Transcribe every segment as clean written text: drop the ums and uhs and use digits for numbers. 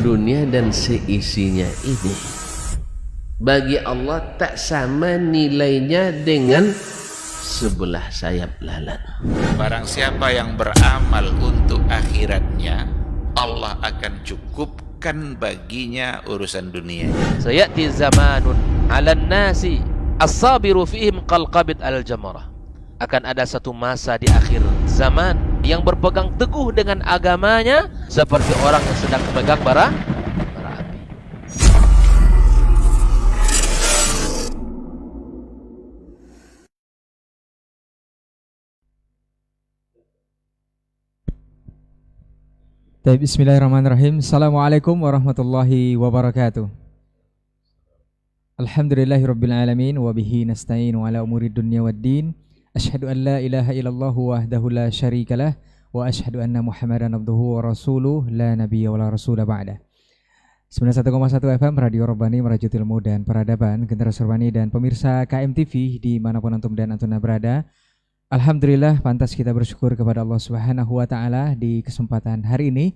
dunia dan seisinya ini bagi Allah tak sama nilainya dengan sebelah sayap lalat. Barang siapa yang beramal untuk akhiratnya, Allah akan cukupkan baginya urusan dunia. Sayati zamanun 'alan nasi as-sabiru fihim qalqabit al-jamarah. Akan ada satu masa di akhir zaman yang berpegang teguh dengan agamanya seperti orang yang sedang memegang bara api. Bismillahirrahmanirrahim. Assalamualaikum warahmatullahi wabarakatuh. Alhamdulillahirabbil alamin wa bihi nasta'inu ala umurid dunya waddin. Asyhadu an la ilaha illallah wahdahu la syarikalah wa asyhadu anna Muhammadan abduhu wa rasuluh la nabiyya wa la rasula ba'da. 91,1 FM Radio Rabbani merajut ilmu dan peradaban, generasi Rabbani dan pemirsa KMTV dimanapun antum dan antuna berada. Alhamdulillah pantas kita bersyukur kepada Allah Subhanahu wa taala di kesempatan hari ini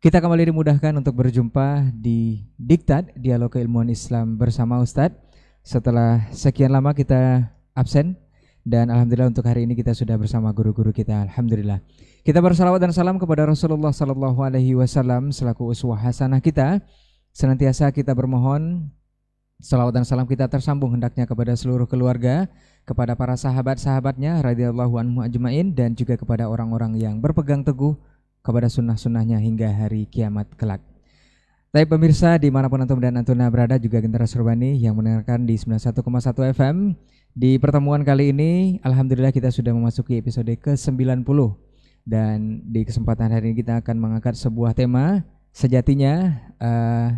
kita kembali dimudahkan untuk berjumpa di Diktat Dialog Keilmuan Islam bersama Ustadz. Setelah sekian lama kita absen dan alhamdulillah untuk hari ini kita sudah bersama guru-guru kita. Alhamdulillah. Kita bersalawat dan salam kepada Rasulullah sallallahu alaihi wasallam selaku uswah hasanah kita. Senantiasa kita bermohon salawat dan salam kita tersambung hendaknya kepada seluruh keluarga, kepada para sahabat-sahabatnya radhiyallahu anhum ajmain, dan juga kepada orang-orang yang berpegang teguh kepada sunnah-sunnahnya hingga hari kiamat kelak. Tapi pemirsa dimanapun antum dan antuna berada, juga generasi Rabbani yang mendengarkan di 91,1 FM. Di pertemuan kali ini alhamdulillah kita sudah memasuki episode ke-90, dan di kesempatan hari ini kita akan mengangkat sebuah tema. Sejatinya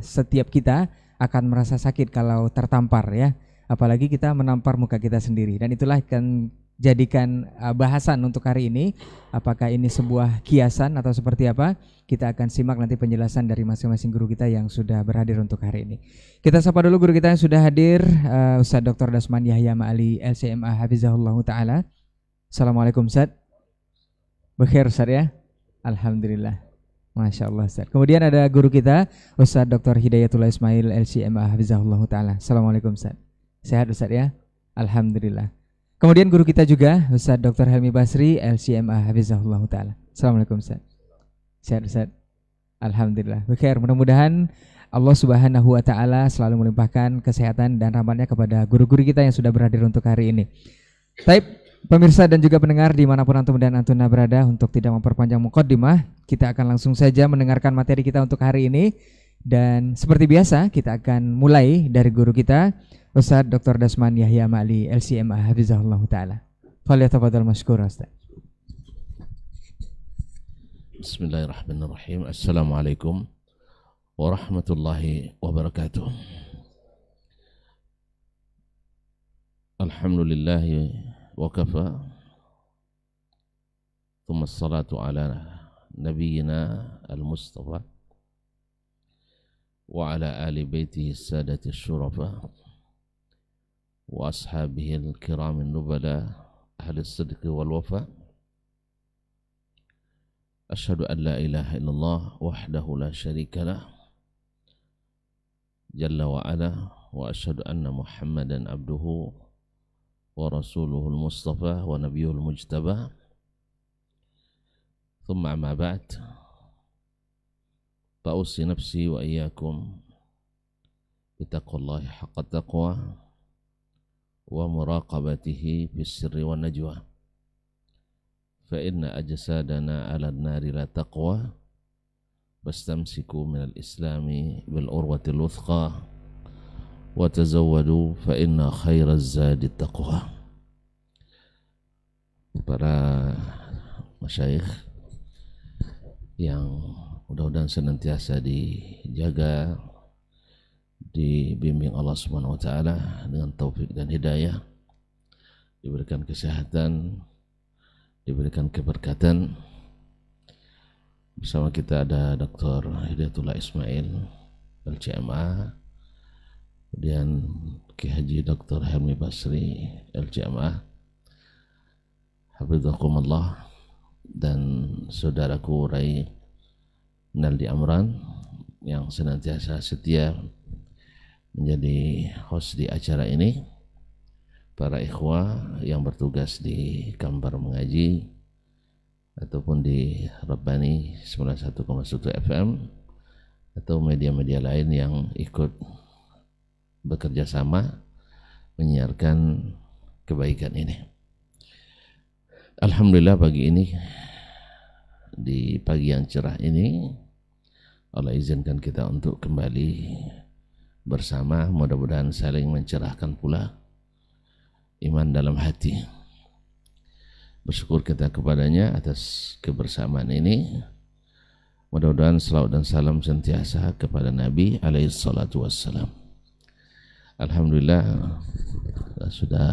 setiap kita akan merasa sakit kalau tertampar, ya, apalagi kita menampar muka kita sendiri, dan itulah akan jadikan bahasan untuk hari ini. Apakah ini sebuah kiasan atau seperti apa? Kita akan simak nanti penjelasan dari masing-masing guru kita yang sudah berhadir untuk hari ini. Kita sapa dulu guru kita yang sudah hadir, Ustaz Dr. Dasman Yahya Ma'ali LCMA Hafizahullah Ta'ala. Assalamualaikum Ustaz. Bekhair Ustaz ya? Alhamdulillah. Masya Allah Ustaz. Kemudian ada guru kita Ustaz Dr. Hidayatullah Ismail LCMA Hafizahullah Ta'ala. Assalamualaikum Ustaz. Sehat Ustaz ya? Alhamdulillah. Kemudian guru kita juga Ustaz Dr. Helmi Basri LCMA Hafizahullah Ta'ala. Assalamualaikum Ustaz. Sehat Ustaz? Alhamdulillah. Bekhair. Mudah-mudahan Allah Subhanahu wa Ta'ala selalu melimpahkan kesehatan dan rahmatnya kepada guru-guru kita yang sudah berhadir untuk hari ini. Baik pemirsa dan juga pendengar dimanapun antum dan antuna berada, untuk tidak memperpanjang muqaddimah, kita akan langsung saja mendengarkan materi kita untuk hari ini. Dan seperti biasa kita akan mulai dari guru kita Ustaz Dr. Dasman Yahya Ma'ali LCMA Hafizahullah Ta'ala. Falyatafadhal mashkura Ustaz. Bismillahirrahmanirrahim. Assalamualaikum warahmatullahi wabarakatuh. Alhamdulillahi wa kafa. Thumma assalatu ala nabiyyina al-Mustafa wa ala ali baitihi as-sadati asy-syurafa wa ashabihi al-kiram an-nubala ahli as-sidqi wal wafa. Asyhadu an la ilaha illallah wahdahu la syarika lah jalla wa ala, wa asyhadu anna Muhammadan abduhu wa rasuluhul mustafa wa nabiyul mujtaba. Thumma amma ba'd. Fa'usi nafsi wa iyyakum bitaqwallahi haqqa taqwa wa muraqabatihi fis sirri wan najwa. Fa inna ajsadana 'ala an-nari la taqwa fastamsiku minal islami bil urwatil wuthqa wa tazawwadu fa inna khairaz zadi taqwa. Para masyayikh yang mudah-mudahan senantiasa dijaga, dibimbing Allah Subhanahu wa taala dengan taufik dan hidayah, diberikan kesehatan, diberikan keberkatan. Bersama kita ada Dr. Hidayatullah Ismail LCMA, kemudian Ki Haji Dr. Helmi Basri LCMA Hafizakumullah, dan saudaraku Rai Naldi Amran yang senantiasa setia menjadi host di acara ini, para ikhwah yang bertugas di Kambar Mengaji ataupun di Rabbani 91,1 FM atau media-media lain yang ikut bekerja sama menyiarkan kebaikan ini. Alhamdulillah pagi ini, di pagi yang cerah ini, Allah izinkan kita untuk kembali bersama, mudah-mudahan saling mencerahkan pula iman dalam hati. Bersyukur kita kepadanya atas kebersamaan ini. Mudah-mudahan salawat dan salam sentiasa kepada Nabi alaihi salatu wassalam. Alhamdulillah sudah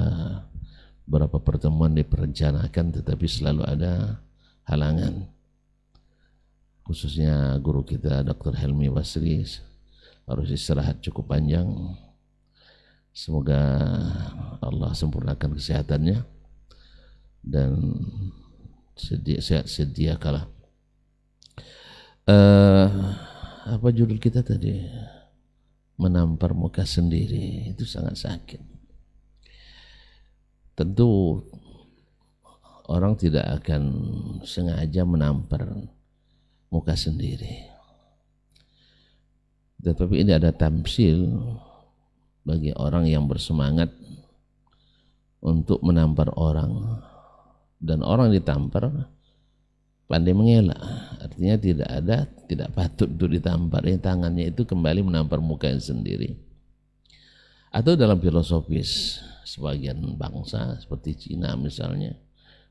beberapa pertemuan diperencanakan, tetapi selalu ada halangan. Khususnya guru kita Dr. Helmi Basri harus istirahat cukup panjang. Semoga Allah sempurnakan kesehatannya dan sedia kalah. Apa judul kita tadi? Menampar muka sendiri, itu sangat sakit. Tentu orang tidak akan sengaja menampar muka sendiri, tetapi ini ada tamsil bagi orang yang bersemangat untuk menampar orang, dan orang ditampar pandai mengelak, artinya tidak patut untuk ditampar, tangannya itu kembali menampar mukanya sendiri. Atau dalam filosofis sebagian bangsa seperti Cina misalnya,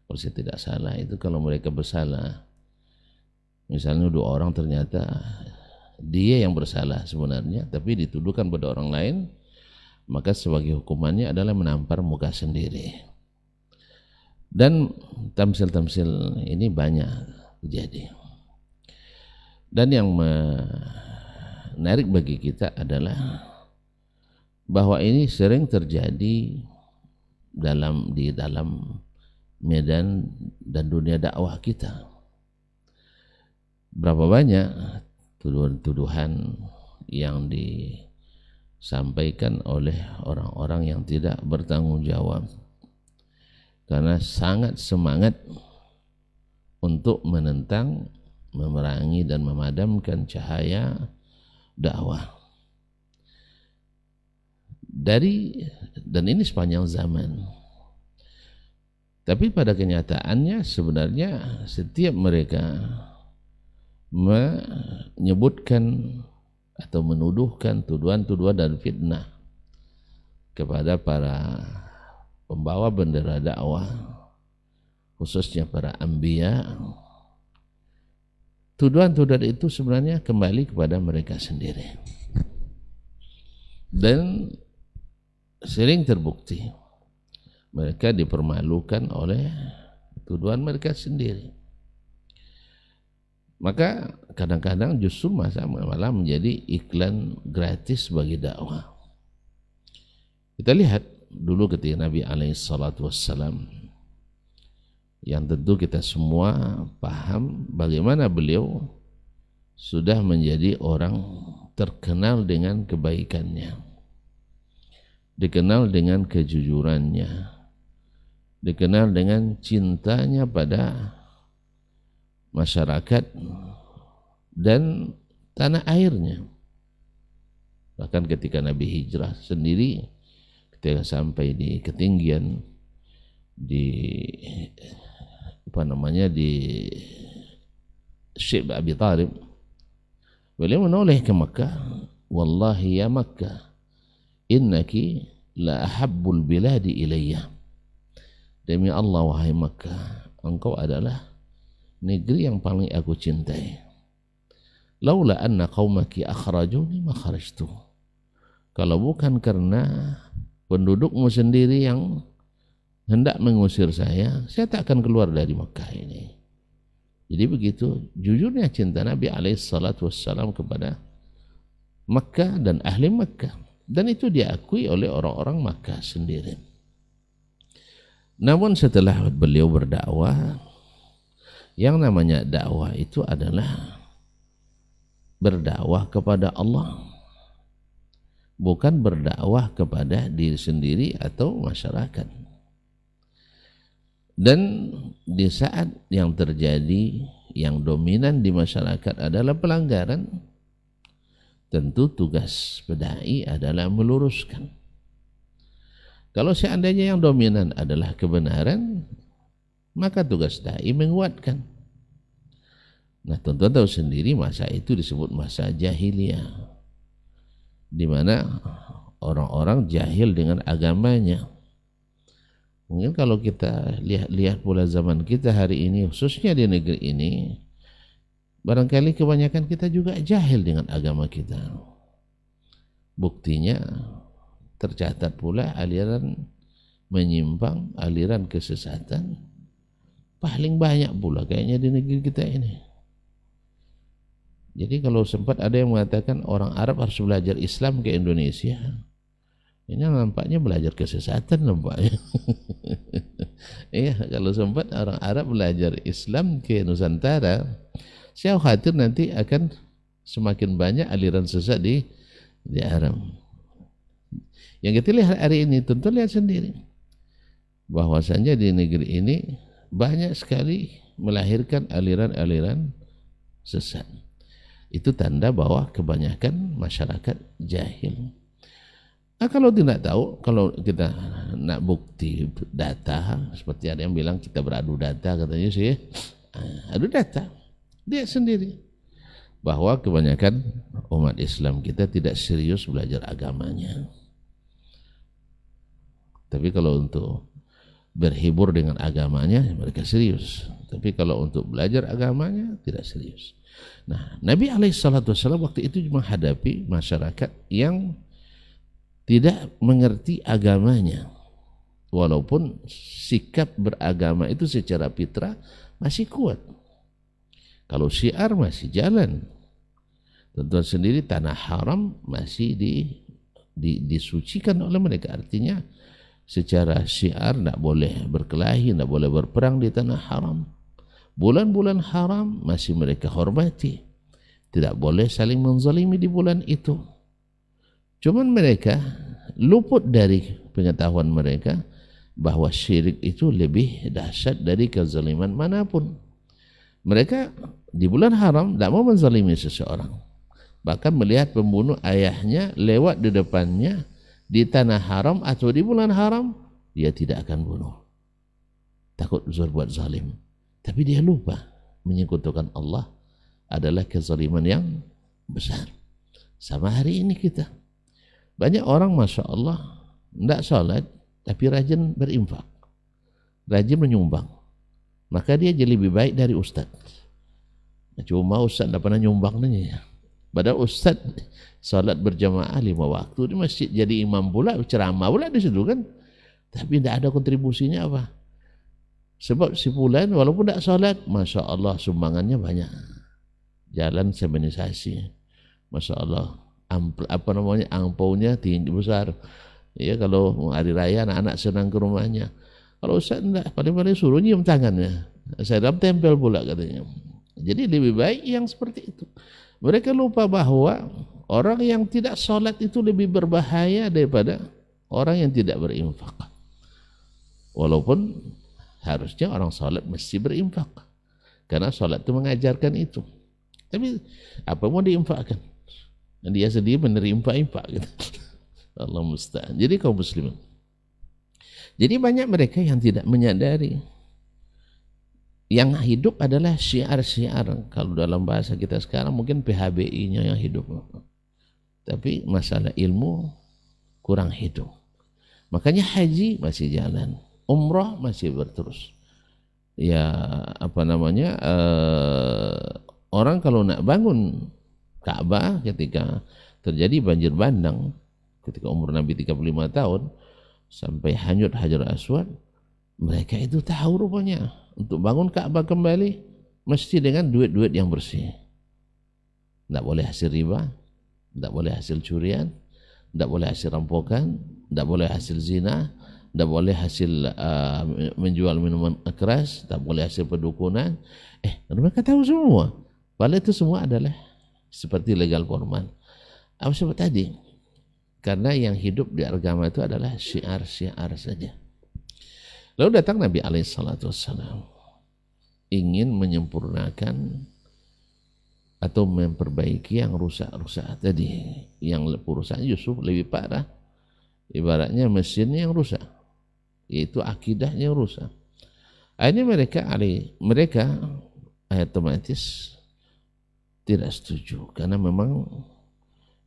kalau saya tidak salah, itu kalau mereka bersalah, misalnya dua orang, ternyata dia yang bersalah sebenarnya tapi dituduhkan pada orang lain, maka sebagai hukumannya adalah menampar muka sendiri. Dan tamsil-tamsil ini banyak terjadi. Dan yang menarik bagi kita adalah bahwa ini sering terjadi di dalam medan dan dunia dakwah kita. Berapa banyak tuduhan-tuduhan yang disampaikan oleh orang-orang yang tidak bertanggung jawab karena sangat semangat untuk menentang, memerangi dan memadamkan cahaya dakwah. Dan ini sepanjang zaman. Tapi pada kenyataannya sebenarnya setiap mereka menyebutkan atau menuduhkan tuduhan-tuduhan dan fitnah kepada para pembawa bendera dakwah, khususnya para anbiya. Tuduhan-tuduhan itu sebenarnya kembali kepada mereka sendiri, dan sering terbukti mereka dipermalukan oleh tuduhan mereka sendiri. Maka kadang-kadang justru malah menjadi iklan gratis bagi dakwah. Kita lihat dulu ketika Nabi SAW, yang tentu kita semua paham bagaimana beliau sudah menjadi orang terkenal dengan kebaikannya, dikenal dengan kejujurannya, dikenal dengan cintanya pada masyarakat dan tanah airnya. Bahkan ketika Nabi hijrah sendiri, ketika sampai di ketinggian di Syekh Abi Thalib, beliau menoleh ke Makkah, wallahi ya Makkah, innaki la ahabbul biladi ilayya. Demi Allah wahai Makkah, engkau adalah negeri yang paling aku cintai. Laula anna qaumaki akhrajuni ma kharajtu. Kalau bukan karena pendudukmu sendiri yang hendak mengusir saya tak akan keluar dari Makkah ini. Jadi begitu jujurnya cinta Nabi SAW kepada Makkah dan ahli Makkah, dan itu diakui oleh orang-orang Makkah sendiri. Namun setelah beliau berdakwah, yang namanya dakwah itu adalah berdakwah kepada Allah, bukan berdakwah kepada diri sendiri atau masyarakat. Dan di saat yang terjadi yang dominan di masyarakat adalah pelanggaran, tentu tugas dai adalah meluruskan. Kalau seandainya yang dominan adalah kebenaran, maka tugas dai menguatkan. Nah, tentu tahu sendiri masa itu disebut masa jahiliyah, di mana orang-orang jahil dengan agamanya. Mungkin kalau kita lihat pula zaman kita hari ini, khususnya di negeri ini, barangkali kebanyakan kita juga jahil dengan agama kita. Buktinya tercatat pula aliran menyimpang, aliran kesesatan paling banyak pula kayaknya di negeri kita ini. Jadi kalau sempat ada yang mengatakan orang Arab harus belajar Islam ke Indonesia, ini nampaknya belajar kesesatan nampaknya. Iya, kalau sempat orang Arab belajar Islam ke Nusantara, saya khawatir nanti akan semakin banyak aliran sesat di Arab. Yang kita lihat hari ini, tentu lihat sendiri bahwasanya di negeri ini banyak sekali melahirkan aliran-aliran sesat. Itu tanda bahwa kebanyakan masyarakat jahil. Nah, kalau tidak tahu, kalau kita nak bukti data, seperti ada yang bilang kita beradu data, katanya sih, adu data, dia sendiri bahwa kebanyakan umat Islam kita tidak serius belajar agamanya. Tapi kalau untuk berhibur dengan agamanya, mereka serius. Tapi kalau untuk belajar agamanya, tidak serius. Nah, Nabi SAW waktu itu menghadapi masyarakat yang tidak mengerti agamanya, walaupun sikap beragama itu secara fitrah masih kuat. Kalau syiar masih jalan, tentu sendiri tanah haram masih disucikan oleh mereka. Artinya secara syiar tidak boleh berkelahi, tidak boleh berperang di tanah haram. Bulan-bulan haram masih mereka hormati, tidak boleh saling menzalimi di bulan itu. Cuman mereka luput dari pengetahuan mereka bahwa syirik itu lebih dahsyat dari kezaliman manapun. Mereka di bulan haram tidak mau menzalimi seseorang, bahkan melihat pembunuh ayahnya lewat di depannya di tanah haram atau di bulan haram, dia tidak akan bunuh, takut berbuat zalim. Tapi dia lupa menyekutukan Allah adalah kezaliman yang besar. Sama hari ini kita, banyak orang Masya Allah tidak sholat tapi rajin berinfak, rajin menyumbang, maka dia jadi lebih baik dari ustaz. Cuma ustaz tidak pernah nyumbang nanya. Padahal ustaz sholat berjamaah 5 waktu di masjid, jadi imam pula, ceramah pula di situ kan, tapi tidak ada kontribusinya apa. Sebab si fulan walaupun tidak sholat, Masya Allah sumbangannya banyak. Jalan seminisasi, Masya Allah, angpaunya tinggi besar. Ya, kalau hari raya anak-anak senang ke rumahnya. Kalau Ustaz tidak, paling-paling suruh nyium tangannya. Saya dalam tempel pula katanya. Jadi lebih baik yang seperti itu. Mereka lupa bahwa orang yang tidak sholat itu lebih berbahaya daripada orang yang tidak berinfak. Walaupun harusnya orang sholat mesti berinfak, karena sholat itu mengajarkan itu. Tapi apa mau diinfakkan? Dan dia sendiri menerima-infak gitu. Allah musta'an. Jadi kaum muslimin, jadi banyak mereka yang tidak menyadari yang hidup adalah syiar-syiar. Kalau dalam bahasa kita sekarang mungkin PHBI-nya yang hidup, tapi masalah ilmu kurang hidup. Makanya haji masih jalan, umrah masih berterus. Ya apa namanya, orang kalau nak bangun Ka'bah ketika terjadi banjir bandang, ketika umur Nabi 35 tahun sampai hanyut Hajar Aswad, mereka itu tahu rupanya untuk bangun Ka'bah kembali mesti dengan duit-duit yang bersih. Tidak boleh hasil riba, tidak boleh hasil curian, tidak boleh hasil rampokan, tidak boleh hasil zina, tidak boleh hasil menjual minuman keras, tidak boleh hasil pedukunan. Mereka tahu semua. Padahal itu semua adalah seperti legal formal. Apa sebab tadi? Karena yang hidup di agama itu adalah syiar-syiar saja. Lalu datang Nabi Alaihissalam ingin menyempurnakan atau memperbaiki yang rusak-rusak tadi. Yang rusak justru lebih parah. Ibaratnya mesinnya yang rusak, yaitu akidahnya yang rusak. Akhirnya mereka otomatis tidak setuju, karena memang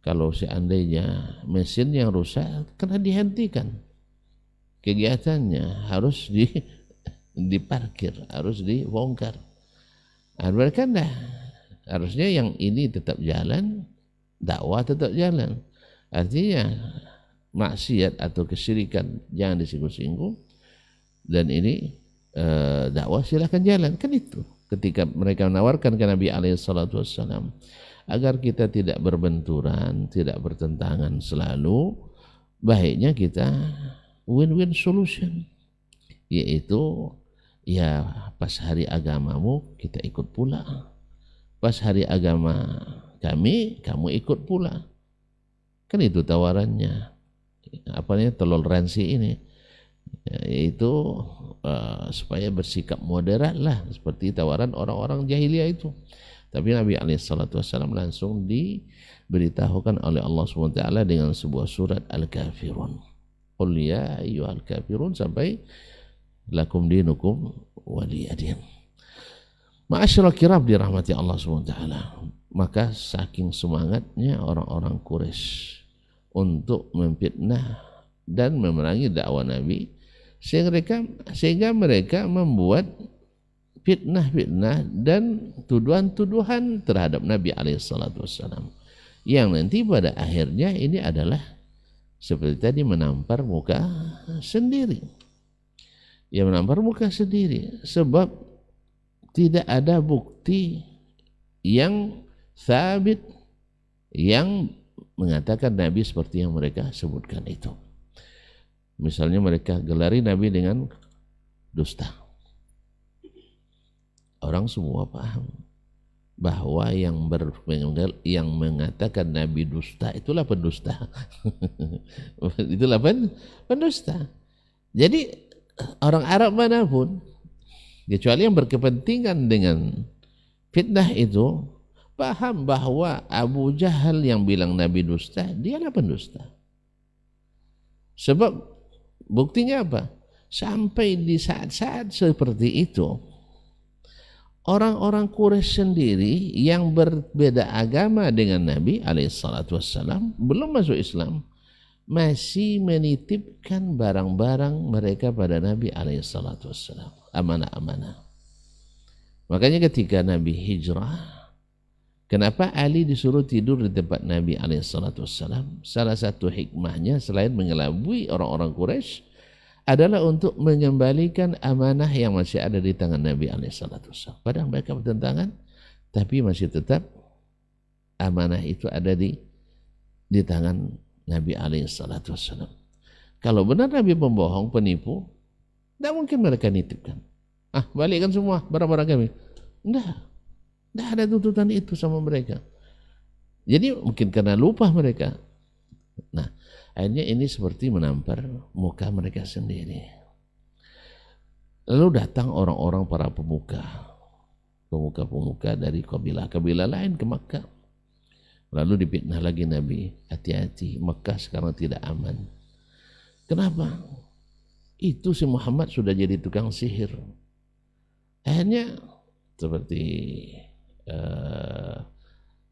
kalau seandainya mesin yang rusak, kena dihentikan kegiatannya, harus diparkir, harus dibongkar. Mereka enggak, harusnya yang ini tetap jalan, dakwah tetap jalan. Artinya maksiat atau kesyirikan jangan disinggung-singgung, dan ini dakwah silahkan jalan. Kan itu ketika mereka menawarkan ke Nabi Alaihissalam agar kita tidak berbenturan, tidak bertentangan selalu, baiknya kita win-win solution, yaitu ya pas hari agamamu kita ikut pula, pas hari agama kami kamu ikut pula. Kan itu tawarannya, toleransi ini, yaitu supaya bersikap moderat lah, seperti tawaran orang-orang jahiliyah itu. Tapi Nabi SAW langsung diberitahukan oleh Allah SWT dengan sebuah surat Al-Kafirun. Qul ya ayyuhal kafirun sampai lakum dinukum waliyadin. Ma'asyara kiram dirahmati Allah SWT. Maka saking semangatnya orang-orang Quraisy untuk memfitnah dan memerangi dakwah Nabi, sehingga mereka membuat fitnah-fitnah dan tuduhan-tuduhan terhadap Nabi SAW, yang nanti pada akhirnya ini adalah seperti tadi menampar muka sendiri. Ya, menampar muka sendiri, sebab tidak ada bukti yang sabit yang mengatakan Nabi seperti yang mereka sebutkan itu. Misalnya mereka gelari Nabi dengan dusta. Orang semua paham bahwa yang mengatakan Nabi dusta itulah pendusta. Itulah pendusta. Jadi orang Arab manapun, kecuali yang berkepentingan dengan fitnah itu, paham bahwa Abu Jahal yang bilang Nabi dusta, dialah pendusta. Sebab buktinya apa? Sampai di saat-saat seperti itu, orang-orang Quraisy sendiri yang berbeda agama dengan Nabi SAW, belum masuk Islam, masih menitipkan barang-barang mereka pada Nabi SAW, amanah-amanah. Makanya ketika Nabi hijrah, kenapa Ali disuruh tidur di tempat Nabi SAW? Salah satu hikmahnya selain mengelabui orang-orang Quraisy adalah untuk mengembalikan amanah yang masih ada di tangan Nabi SAW. Padahal mereka bertentangan, tapi masih tetap amanah itu ada di tangan Nabi SAW. Kalau benar Nabi pembohong, penipu, tidak mungkin mereka nitipkan. Balikkan semua barang-barang kami. Tidak ada tuntutan itu sama mereka. Jadi mungkin karena lupa mereka. Nah, akhirnya ini seperti menampar muka mereka sendiri. Lalu datang orang-orang para pemuka dari kabilah lain ke Makkah. Lalu difitnah lagi Nabi, hati-hati, Makkah sekarang tidak aman. Kenapa? Itu si Muhammad sudah jadi tukang sihir. Akhirnya seperti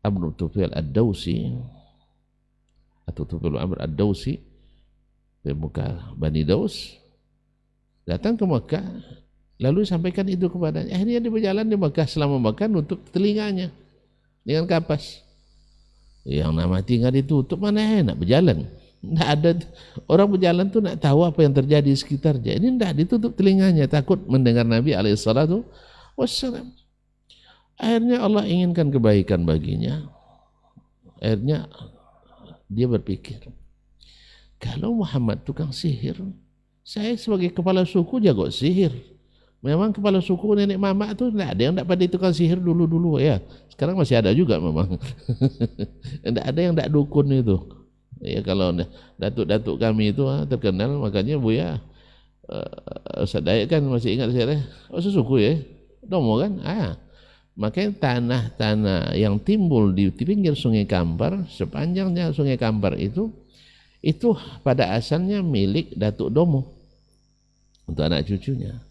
Abu Tufail Ad-Dawsi atau Tufail Amr Ad-Dawsi, pemuka Bani Daus, datang ke Makkah, lalu sampaikan itu kepadanya. Akhirnya dia berjalan di Makkah selama makan untuk telinganya dengan kapas. Yang nama tinggal ditutup, mana enak berjalan. Tidak ada orang berjalan tuh nak tahu apa yang terjadi di sekitarnya. Ini tidak ditutup telinganya, takut mendengar Nabi SAW. Akhirnya Allah inginkan kebaikan baginya. Akhirnya dia berpikir, kalau Muhammad tukang sihir, saya sebagai kepala suku jago sihir. Memang kepala suku nenek mama tuh tidak ada yang tidak pada tukang sihir dulu ya. Sekarang masih ada juga memang. Tidak ada yang tidak dukun itu. Ya kalau datuk-datuk kami itu terkenal, makanya Buya Ustaz Dayak kan masih ingat saya. Oh sesuku ya, Domo kan. Makanya tanah-tanah yang timbul di pinggir Sungai Kampar, sepanjangnya Sungai Kampar itu pada asalnya milik Datuk Domo untuk anak cucunya.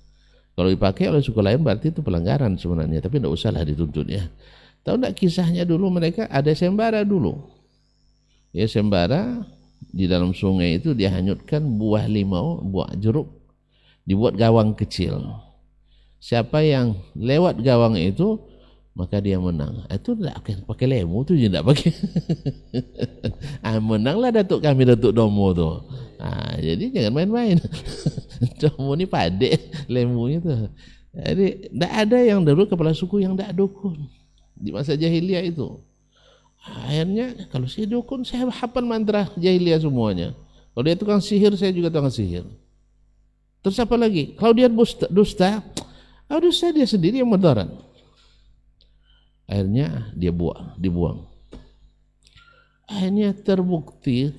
Kalau dipakai oleh suku lain berarti itu pelanggaran sebenarnya, tapi tidak usahlah dituntut ya. Tahu tidak kisahnya dulu mereka ada sembara dulu. Ya sembara di dalam sungai itu dia hanyutkan buah limau, buah jeruk, dibuat gawang kecil. Siapa yang lewat gawang itu maka dia menang. Itu tidak pakai lemu tu je tidak pakai. Menanglah datuk kami, Datuk Domo tu. Jadi jangan main-main. Domo ni padek lemunya tu. Jadi tidak ada yang dulu kepala suku yang tidak dukun di masa jahiliyah itu. Akhirnya kalau saya dukun saya hafal mantra jahiliyah semuanya. Kalau dia tukang sihir saya juga tukang sihir. Terus apa lagi? Kalau dia dusta dia sendiri yang mudarat. Akhirnya dia dibuang. Akhirnya terbukti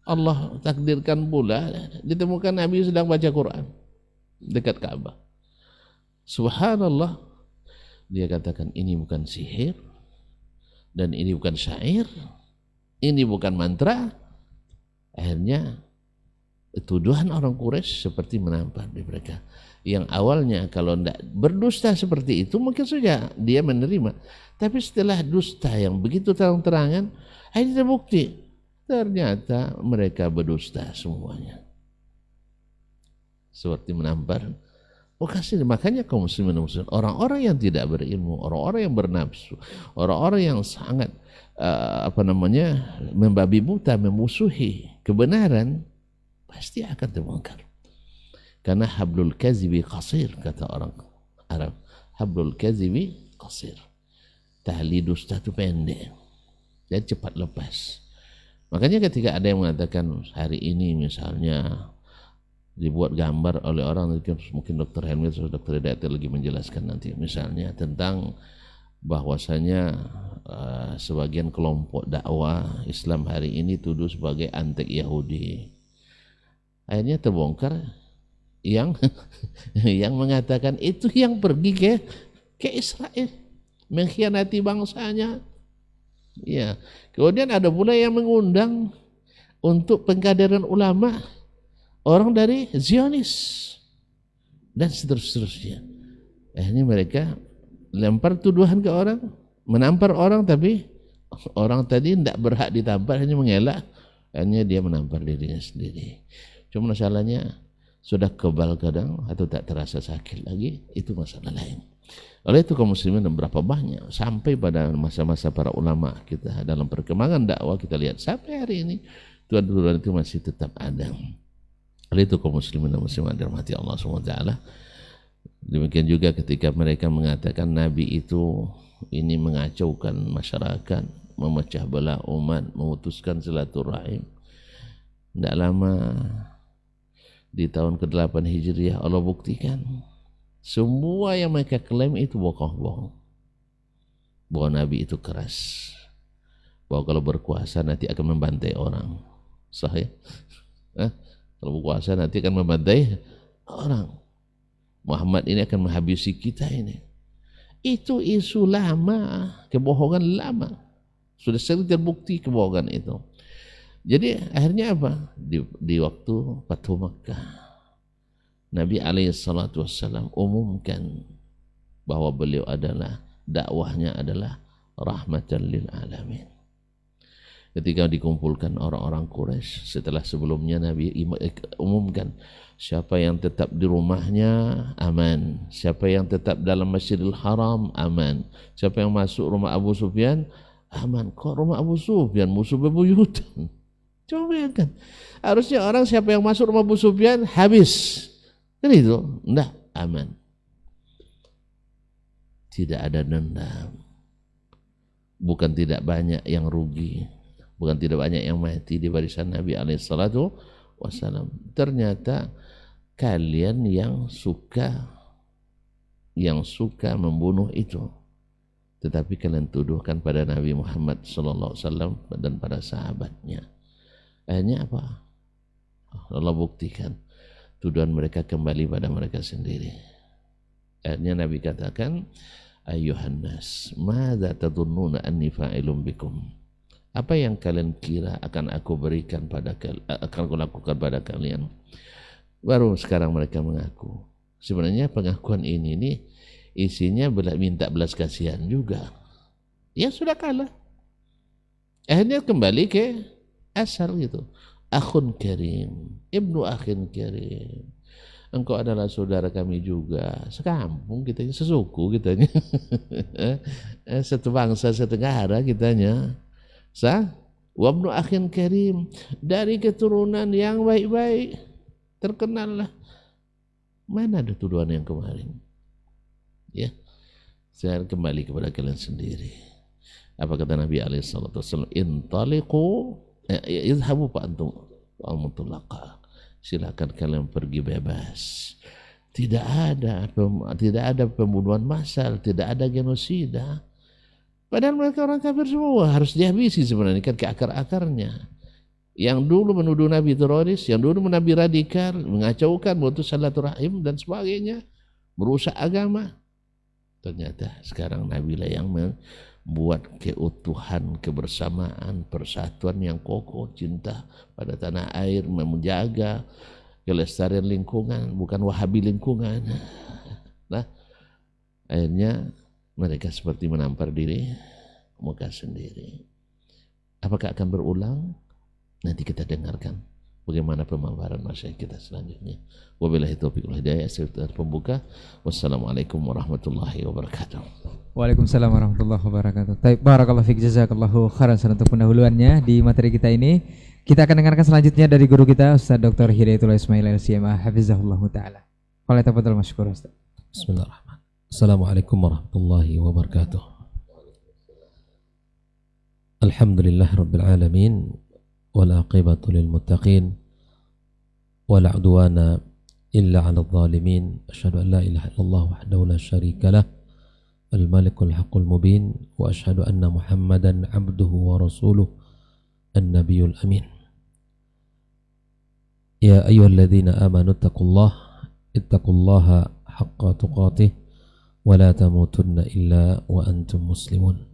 Allah takdirkan pula ditemukan Nabi sedang baca Quran dekat Ka'bah. Subhanallah, dia katakan ini bukan sihir dan ini bukan syair, ini bukan mantra. Akhirnya tuduhan orang Quraisy seperti menampar di mereka. Yang awalnya kalau tidak berdusta seperti itu mungkin saja dia menerima. Tapi setelah dusta yang begitu terang-terangan, akhirnya terbukti ternyata mereka berdusta semuanya. Seperti menampar. Makanya kaum muslimin dan muslimat, orang-orang yang tidak berilmu, orang-orang yang bernafsu, orang-orang yang sangat membabi buta, memusuhi kebenaran, pasti akan terbongkar. Karena hablul kazibi qasir, kata orang Arab. Hablul kazibi qasir. Tali dusta itu pendek, jadi cepat lepas. Makanya ketika ada yang mengatakan hari ini misalnya dibuat gambar oleh orang, mungkin Dr. Helmi atau Dr. Hidayat lagi menjelaskan nanti misalnya tentang bahwasanya sebagian kelompok dakwah Islam hari ini tuduh sebagai antek Yahudi. Akhirnya terbongkar yang mengatakan itu yang pergi ke Israel mengkhianati bangsanya. Ya, kemudian ada pula yang mengundang untuk pengkaderan ulama orang dari Zionis dan seterusnya. Akhirnya mereka lempar tuduhan ke orang, menampar orang, tapi orang tadi tidak berhak ditampar, hanya mengelak. Akhirnya dia menampar dirinya sendiri. Cuma masalahnya sudah kebal kadang atau tak terasa sakit lagi, itu masalah lain. Oleh itu kaum muslimin berapa banyak sampai pada masa-masa para ulama kita dalam perkembangan dakwah kita lihat sampai hari ini tuduhan itu masih tetap ada. Oleh itu kaum muslimin dan muslimat dirahmati Allah SWT. Demikian juga ketika mereka mengatakan Nabi itu ini mengacaukan masyarakat, memecah belah umat, memutuskan silaturahim. Tidak lama di tahun ke-8 Hijriah Allah buktikan semua yang mereka klaim itu bohong. Bahwa Nabi itu keras, bahwa kalau berkuasa nanti akan membantai orang. Sah ya? Kalau berkuasa nanti akan membantai orang. Muhammad ini akan menghabisi kita ini. Itu isu lama, kebohongan lama. Sudah sering terbukti kebohongan itu. Jadi akhirnya apa? Di waktu Fathu Makkah, Nabi SAW umumkan bahwa beliau adalah dakwahnya adalah rahmatan lil alamin. Ketika dikumpulkan orang-orang Quraisy, setelah sebelumnya Nabi umumkan siapa yang tetap di rumahnya aman, siapa yang tetap dalam Masjidil Haram aman, siapa yang masuk rumah Abu Sufyan aman. Kok rumah Abu Sufyan musuh bebuyutan? Coba bayangkan, harusnya orang siapa yang masuk rumah Abu Sufyan habis, kan itu, enggak, aman. Tidak ada dendam, bukan tidak banyak yang rugi, bukan tidak banyak yang mati di barisan Nabi SAW. Ternyata kalian yang suka yang suka membunuh itu, tetapi kalian tuduhkan pada Nabi Muhammad SAW dan pada sahabatnya. Akhirnya apa? Allah buktikan tuduhan mereka kembali pada mereka sendiri. Akhirnya Nabi katakan, Ayuhan nas, madza tadhunnuna anni fa'ilun bikum? Apa yang kalian kira akan aku berikan pada akan aku lakukan pada kalian? Baru sekarang mereka mengaku. Sebenarnya pengakuan ini isinya minta belas kasihan juga. Ya sudah kalah. Akhirnya kembali ke asal gitu. Akhun karim, ibnu akhin karim. Engkau adalah saudara kami juga, sekampung kitanya, sesuku kitanya, satu bangsa, satu negara kitanya. Wabnu akhin karim, dari keturunan yang baik-baik, terkenal lah. Mana ada tuduhan yang kemarin? Ya, saya kembali kepada kalian sendiri. Apa kata Nabi SAW? Intaliqu, idhabu fa antum al-mutlaqa. Silakan kalian pergi bebas. Tidak ada pembunuhan massal, tidak ada genosida. Padahal mereka orang kafir semua, harus dihabisi sebenarnya kan ke akar-akarnya. Yang dulu menuduh Nabi teroris, yang dulu Nabi radikal, mengacaukan, memutus silaturahim dan sebagainya, merusak agama. Ternyata sekarang Nabi lah yang membuat keutuhan, kebersamaan, persatuan yang kokoh, cinta pada tanah air, menjaga kelestarian lingkungan, bukan wahabi lingkungan. Nah, akhirnya mereka seperti menampar diri muka sendiri. Apakah akan berulang? Nanti kita dengarkan bagaimana pemaparan masyarakat kita selanjutnya. Wabillahi taufiq wal hidayah. Sekitar pembuka. Wassalamualaikum warahmatullahi wabarakatuh. Waalaikumsalam warahmatullahi wabarakatuh. Baik, barakallahu fiik, jazakallahu khairan untuk pendahuluannya di materi kita ini. Kita akan dengarkan selanjutnya dari guru kita Ustaz Dr. Hidayatullah Ismail LCMA hafizahullah taala. Qala tafadhal masykur Ustaz. Bismillahirrahmanirrahim. Assalamualaikum warahmatullahi wabarakatuh. Alhamdulillahirabbil alamin wal aqibatu lil muttaqin wala udwana illa 'alal zalimin. Asyhadu an la ilaha illallah wahdahu la syarika lah al malikul haqqul mubin wa asyhadu anna Muhammadan 'abduhu wa rasuluh an-nabiyul amin. Ya ayyuhalladzina amanu ittaqullaha haqqa tuqatih wa la tamutunna illa wa antum muslimun.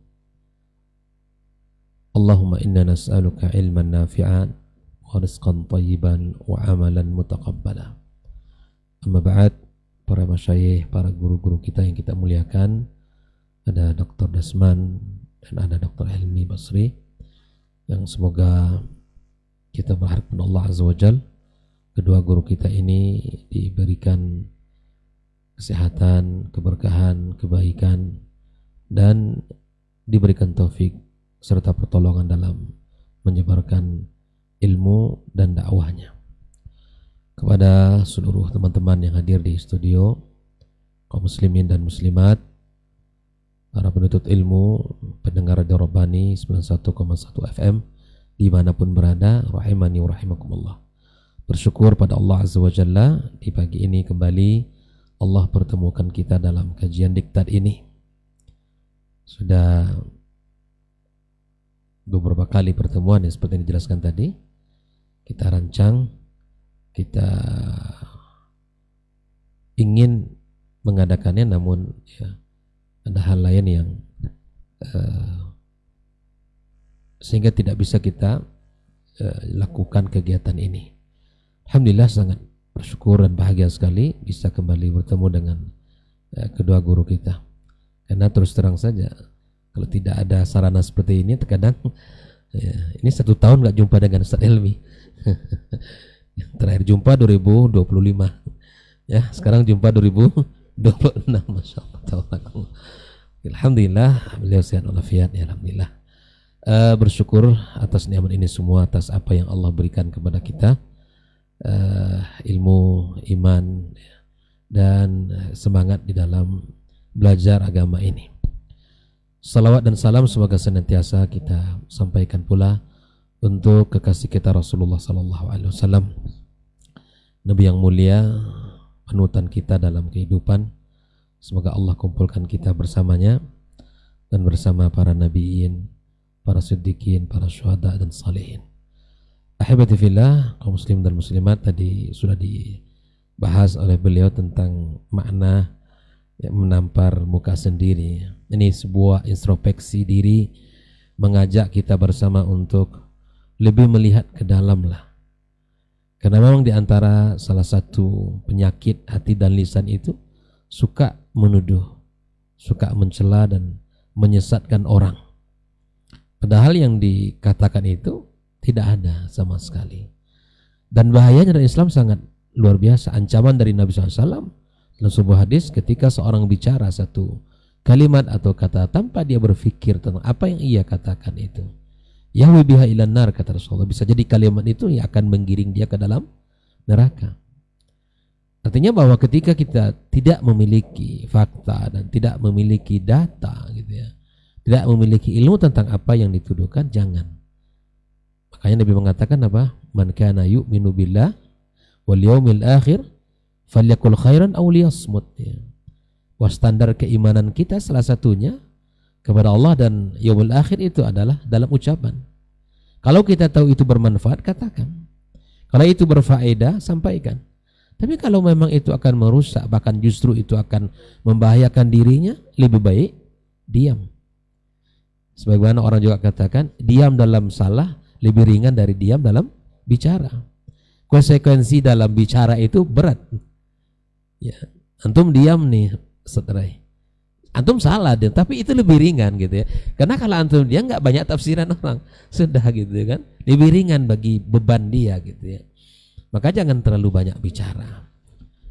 Allahumma inna nas'aluka ilman nafi'an wa rizqan tayyiban wa amalan mutaqabbala. Amma ba'd, para masyayikh, para guru-guru kita yang kita muliakan, ada Dr. Dasman dan ada Dr. Helmi Basri, yang semoga kita berharap kepada Allah Azza wa Jal, kedua guru kita ini diberikan kesehatan, keberkahan, kebaikan, dan diberikan taufik serta pertolongan dalam menyebarkan ilmu dan dakwahnya. Kepada seluruh teman-teman yang hadir di studio, kaum muslimin dan muslimat, para penuntut ilmu, pendengar Radio Rabbani 91,1 FM dimanapun berada, rahimani wa rahimakumullah. Bersyukur pada Allah Azza wa Jalla, di pagi ini kembali Allah pertemukan kita dalam kajian diktat ini. Sudah beberapa kali pertemuan yang seperti yang dijelaskan tadi kita rancang, kita ingin mengadakannya, namun ya, ada hal lain yang sehingga tidak bisa kita lakukan kegiatan ini. Alhamdulillah sangat bersyukur dan bahagia sekali bisa kembali bertemu dengan kedua guru kita, karena terus terang saja kalau tidak ada sarana seperti ini, terkadang ya, ini 1 tahun nggak jumpa dengan Ustaz Helmi. Terakhir jumpa 2025, ya sekarang jumpa 2026, masya Allah. Alhamdulillah beliau sehat walafiat, ya alhamdulillah. Bersyukur atas nikmat ini semua, atas apa yang Allah berikan kepada kita, ilmu, iman, dan semangat di dalam belajar agama ini. Salawat dan salam semoga senantiasa kita sampaikan pula untuk kekasih kita Rasulullah SAW, Nabi yang mulia, panutan kita dalam kehidupan, Semoga Allah kumpulkan kita bersamanya dan bersama para nabiin, para siddiqin, para syuhada dan salihin. Ahibati fillah, kaum muslim dan muslimat, tadi sudah dibahas oleh beliau tentang makna menampar muka sendiri. Ini sebuah introspeksi diri, mengajak kita bersama untuk lebih melihat ke dalam lah. Karena memang diantara salah satu penyakit hati dan lisan itu suka menuduh, suka mencela dan menyesatkan orang. Padahal yang dikatakan itu tidak ada sama sekali. Dan bahayanya dari Islam sangat luar biasa. Ancaman dari Nabi SAW dalam sebuah hadis, ketika seorang bicara satu kalimat atau kata tanpa dia berpikir tentang apa yang ia katakan itu, yahwi biha ilan nar, kata Rasulullah, bisa jadi kalimat itu yang akan menggiring dia ke dalam neraka. Artinya bahwa ketika kita tidak memiliki fakta dan tidak memiliki data gitu ya, tidak memiliki ilmu tentang apa yang dituduhkan, jangan. Makanya Nabi mengatakan apa? Man kana yu'minu billah wal yaumil akhir falyakul khairan aw liyasmut ya. Wah, standar keimanan kita salah satunya kepada Allah dan yaumul akhir itu adalah dalam ucapan. Kalau kita tahu itu bermanfaat, katakan. Kalau itu berfaedah, sampaikan. Tapi kalau memang itu akan merusak, bahkan justru itu akan membahayakan dirinya, lebih baik diam. Sebagaimana orang juga katakan, diam dalam salah lebih ringan dari diam dalam bicara. Konsekuensi dalam bicara itu berat. Ya, antum diam nih, seterai. Antum salah deh, tapi itu lebih ringan gitu ya. Karena kalau antum dia nggak banyak tafsiran orang, sudah gitu kan, lebih ringan bagi beban dia gitu ya. Maka jangan terlalu banyak bicara.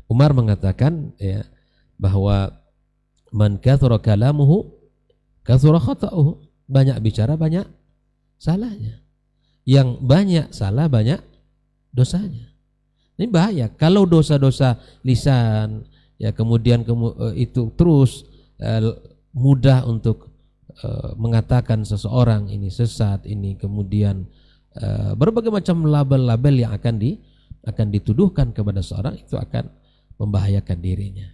Umar mengatakan ya bahwa man kathura kalamuhu kathura khata'uhu, banyak bicara banyak salahnya. Yang banyak salah banyak dosanya. Ini bahaya. Kalau dosa-dosa lisan ya kemudian itu terus mudah untuk mengatakan seseorang ini sesat, ini kemudian berbagai macam label-label yang akan dituduhkan kepada seorang, itu akan membahayakan dirinya.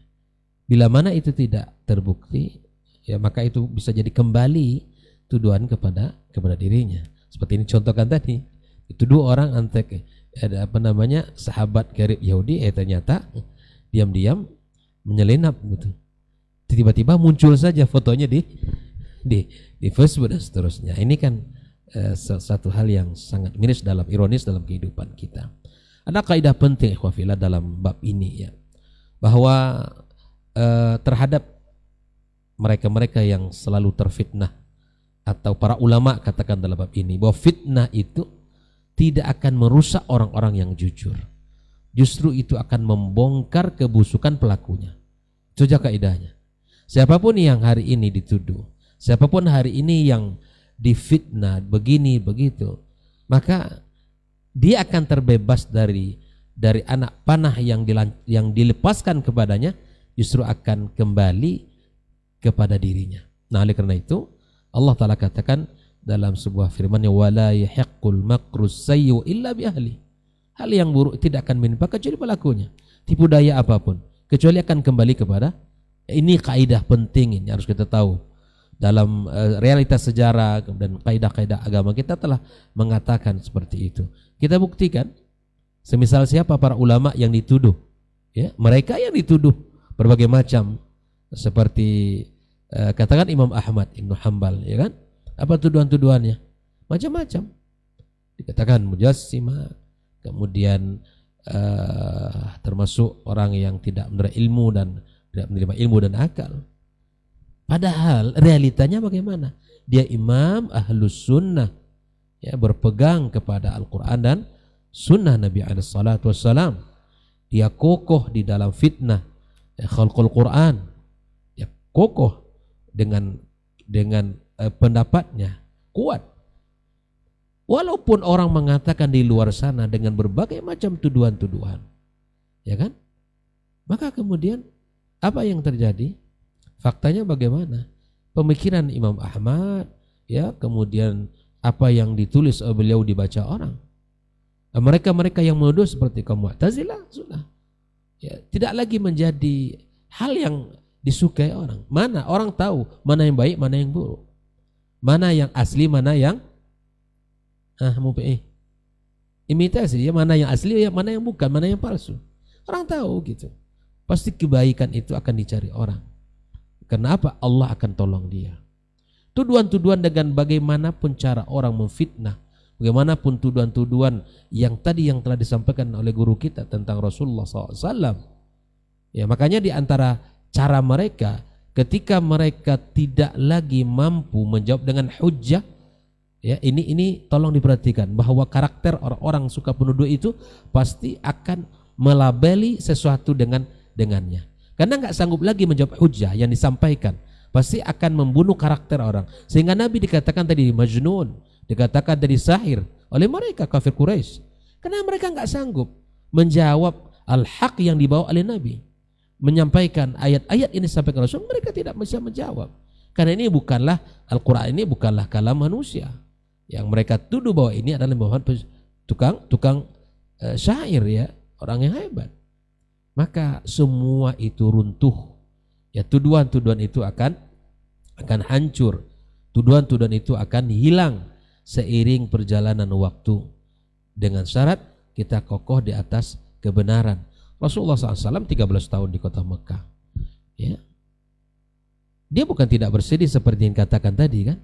Bila mana itu tidak terbukti, ya maka itu bisa jadi kembali tuduhan kepada dirinya. Seperti ini contohkan tadi, itu dua orang antek ada sahabat karib Yahudi, ternyata diam-diam menyelinap gitu. Tiba-tiba muncul saja fotonya di Facebook dan seterusnya. Ini kan satu hal yang sangat miris ironis dalam kehidupan kita. Ada kaidah penting ikhwafillah dalam bab ini ya, bahwa terhadap mereka-mereka yang selalu terfitnah, atau para ulama katakan dalam bab ini, bahwa fitnah itu tidak akan merusak orang-orang yang jujur. Justru itu akan membongkar kebusukan pelakunya. Itu saja kaidahnya. Siapapun yang hari ini dituduh, siapapun hari ini yang difitnah begini begitu, maka dia akan terbebas dari anak panah yang dilepaskan kepadanya, justru akan kembali kepada dirinya. Nah, oleh karena itu Allah Ta'ala katakan dalam sebuah firman-Nya, wala yahiqqul makrus sayyi'u illa bi ahli. Hal yang buruk tidak akan menimpa kecuali pelakunya. Tipu daya apapun kecuali akan kembali kepada. Ini kaidah penting, ini harus kita tahu. Dalam realitas sejarah dan kaidah-kaidah agama kita telah mengatakan seperti itu. Kita buktikan, semisal siapa para ulama yang dituduh, ya, mereka yang dituduh berbagai macam, seperti katakan Imam Ahmad Ibn Hanbal, ya kan? Apa tuduhan-tuduhannya? Macam-macam. Dikatakan mujassimah, kemudian termasuk orang yang tidak menerima ilmu dan tidak menerima ilmu dan akal. Padahal realitanya bagaimana? Dia imam ahlus sunnah, ya, berpegang kepada Al-Quran dan sunnah Nabi SAW. Dia kokoh di dalam fitnah, ya, khalqul Quran. Dia kokoh dengan pendapatnya, kuat. Walaupun orang mengatakan di luar sana dengan berbagai macam tuduhan-tuduhan, ya kan? Maka kemudian apa yang terjadi? Faktanya bagaimana? Pemikiran Imam Ahmad, ya, kemudian apa yang ditulis oleh beliau dibaca orang. Mereka-mereka yang menuduh seperti kaum Mu'tazilah sudah, ya, tidak lagi menjadi hal disukai orang. Mana orang tahu mana yang baik, mana yang buruk, mana yang asli, mana yang imitasi, ya mana yang asli, ya mana yang bukan, mana yang palsu. Orang tahu gitu. Pasti kebaikan itu akan dicari orang. Kenapa? Allah akan tolong dia. Tuduhan-tuduhan dengan bagaimanapun cara orang memfitnah, bagaimanapun tuduhan-tuduhan yang tadi yang telah disampaikan oleh guru kita tentang Rasulullah SAW. Ya, makanya di antara cara mereka ketika mereka tidak lagi mampu menjawab dengan hujjah, ya ini tolong diperhatikan bahwa karakter orang-orang suka penuduh itu pasti akan melabeli sesuatu dengannya. Karena nggak sanggup lagi menjawab hujjah yang disampaikan, pasti akan membunuh karakter orang. Sehingga Nabi dikatakan tadi majnun, dikatakan tadi sahir oleh mereka kafir Quraisy. Karena mereka nggak sanggup menjawab al-haq yang dibawa oleh Nabi. Menyampaikan ayat-ayat ini sampai ke Rasul, mereka tidak bisa menjawab. Karena ini bukanlah Al-Quran, ini bukanlah kalam manusia. Yang mereka tuduh bahwa ini adalah Muhammad tukang syair, ya, orang yang hebat. Maka semua itu runtuh. Ya, tuduhan-tuduhan itu akan hancur. Tuduhan-tuduhan itu akan hilang seiring perjalanan waktu. Dengan syarat kita kokoh di atas kebenaran. Rasulullah SAW 13 tahun di kota Mekah, ya. Dia bukan tidak bersedih seperti yang katakan tadi kan.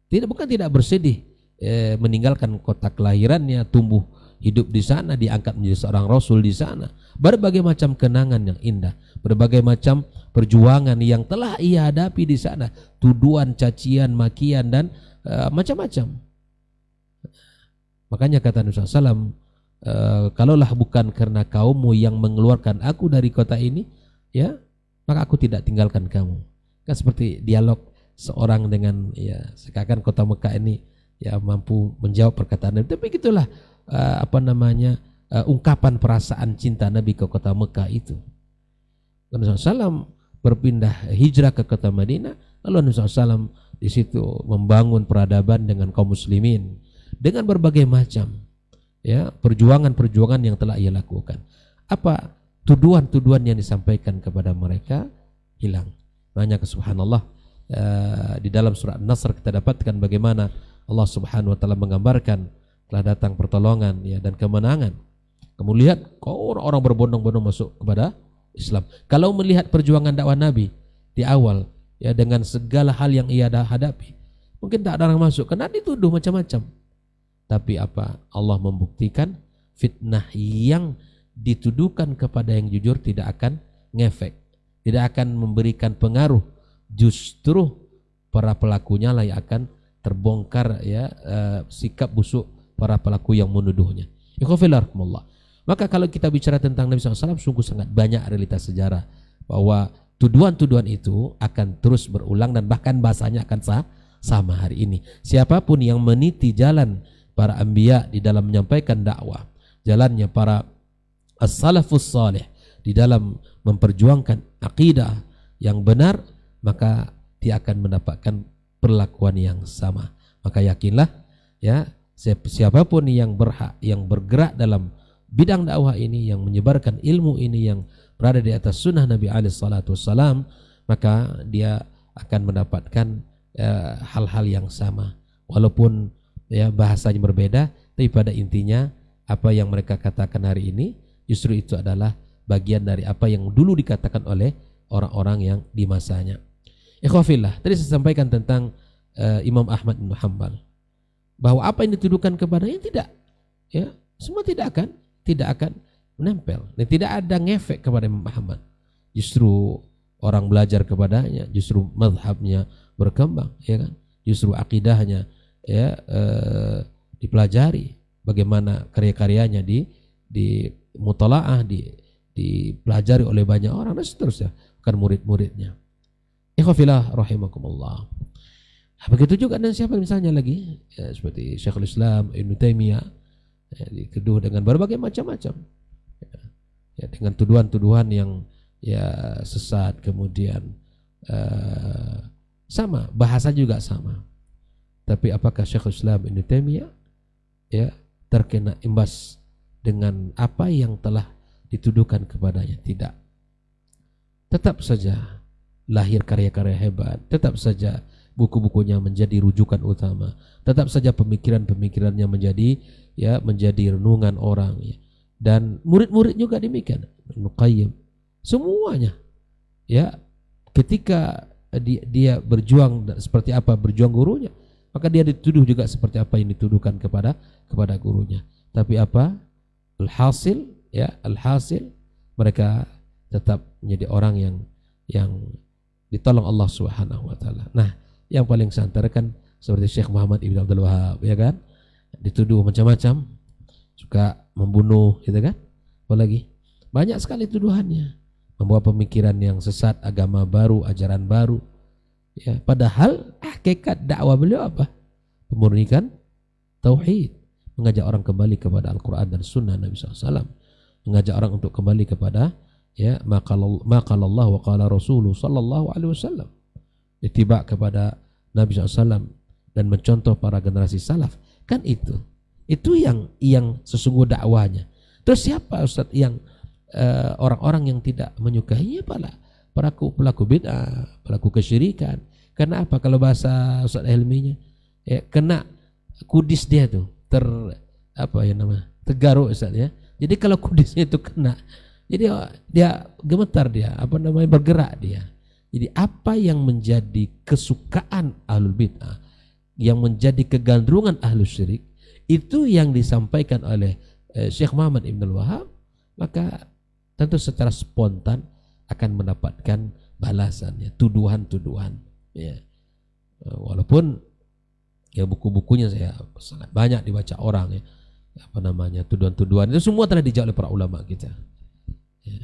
Bukan tidak bersedih meninggalkan kota kelahirannya, tumbuh hidup di sana, diangkat menjadi seorang rasul di sana. Berbagai macam kenangan yang indah, berbagai macam perjuangan yang telah ia hadapi di sana, tuduhan, cacian, makian dan macam-macam. Makanya kata Nabi SAW, kalaulah bukan karena kaummu yang mengeluarkan aku dari kota ini, ya, maka aku tidak tinggalkan kamu. Kan seperti dialog seorang dengan, ya, seakan kota Mekah ini ya mampu menjawab perkataan Nabi. Tapi gitulah ungkapan perasaan cinta Nabi ke kota Mekah itu. Nabi SAW berpindah hijrah ke kota Madinah, lalu Nabi SAW di situ membangun peradaban dengan kaum muslimin dengan berbagai macam, ya, perjuangan-perjuangan yang telah ia lakukan. Apa tuduhan-tuduhan yang disampaikan kepada mereka hilang. Banyak, subhanallah, di dalam surat An-Nasr kita dapatkan bagaimana Allah Subhanahu wa taala menggambarkan telah datang pertolongan, ya, dan kemenangan. Kemudian orang-orang berbondong-bondong masuk kepada Islam. Kalau melihat perjuangan dakwah Nabi di awal, ya, dengan segala hal yang ia hadapi, mungkin tak ada orang masuk karena dituduh macam-macam. Tapi apa? Allah membuktikan fitnah yang dituduhkan kepada yang jujur tidak akan ngefek, tidak akan memberikan pengaruh. Justru para pelakunya lah yang akan terbongkar, ya, sikap busuk para pelaku yang menuduhnya. Ikhwafillah. Maka kalau kita bicara tentang Nabi SAW, sungguh sangat banyak realitas sejarah bahwa tuduhan-tuduhan itu akan terus berulang dan bahkan bahasanya akan sama hari ini. Siapapun yang meniti jalan para anbiya di dalam menyampaikan dakwah, jalannya para as-salafus salih di dalam memperjuangkan akidah yang benar, maka dia akan mendapatkan perlakuan yang sama. Maka yakinlah, ya, siapapun yang bergerak dalam bidang dakwah ini, yang menyebarkan ilmu ini, yang berada di atas sunnah Nabi SAW, maka dia akan mendapatkan hal-hal yang sama, walaupun, ya, bahasanya berbeda, tapi pada intinya apa yang mereka katakan hari ini justru itu adalah bagian dari apa yang dulu dikatakan oleh orang-orang yang di masanya. Ikhwafillah, tadi saya sampaikan tentang Imam Ahmad bin Hanbal, bahwa apa yang dituduhkan kepadanya tidak, ya, semua tidak akan menempel dan tidak ada ngefek kepada Imam Ahmad. Justru orang belajar kepadanya, justru mazhabnya berkembang, ya kan? Justru akidahnya, ya, dipelajari, bagaimana karya-karyanya di mutalaah, dipelajari oleh banyak orang dan seterusnya, bukan murid-muridnya. Ikhwafillah rahimakumullah. Begitu juga dan siapa misalnya lagi, ya, seperti Syekhul Islam Ibnu Taimiyah, ya, dituduh dengan berbagai macam-macam, ya, dengan tuduhan-tuduhan yang, ya, sesat, kemudian sama bahasa juga sama. Tapi apakah Syekhul Islam Ibnu Taimiyah, ya, terkena imbas dengan apa yang telah dituduhkan kepadanya? Tidak. tetap saja lahir karya-karya hebat, tetap saja buku-bukunya menjadi rujukan utama, tetap saja pemikiran-pemikirannya menjadi renungan orang ya. Dan murid-murid juga demikian, Ibnu Qayyim, semuanya ya, ketika dia berjuang seperti apa berjuang gurunya, maka dia dituduh juga seperti apa yang dituduhkan kepada gurunya. Tapi apa? Alhasil mereka tetap menjadi orang yang ditolong Allah Subhanahu wa taala. Nah, yang paling santer kan seperti Syekh Muhammad Ibn Abdul Wahab, ya kan? Dituduh macam-macam, suka membunuh, gitu kan? Apalagi banyak sekali tuduhannya, membawa pemikiran yang sesat, agama baru, ajaran baru. Ya, padahal hakikat dakwah beliau apa? Memurnikan tauhid, mengajak orang kembali kepada Al-Quran dan Sunnah Nabi SAW, mengajak orang untuk kembali kepada maqala Allah wa qala Rasulullah sallallahu alaihi wasallam, ittiba kepada Nabi SAW dan mencontoh para generasi salaf. Kan itu yang sesungguh dakwahnya. Terus siapa Ustaz yang orang-orang yang tidak menyukainya? Pelaku bid'ah, pelaku kesyirikan. Karena apa? Kalau bahasa Ustaz Helminya, ya, kena kudis dia tuh, tergaruk Ustaz ya. Jadi kalau kudisnya itu kena, jadi dia gemetar, dia bergerak dia. Jadi apa yang menjadi kesukaan ahlul bid'ah, yang menjadi kegandrungan ahlul syirik, itu yang disampaikan oleh Syekh Muhammad Ibn Wahab, maka tentu secara spontan akan mendapatkan balasannya, tuduhan-tuduhan. Ya. Walaupun ya buku-bukunya saya sangat banyak dibaca orang ya, tuduhan-tuduhan itu semua telah dijawab oleh para ulama kita. Ya.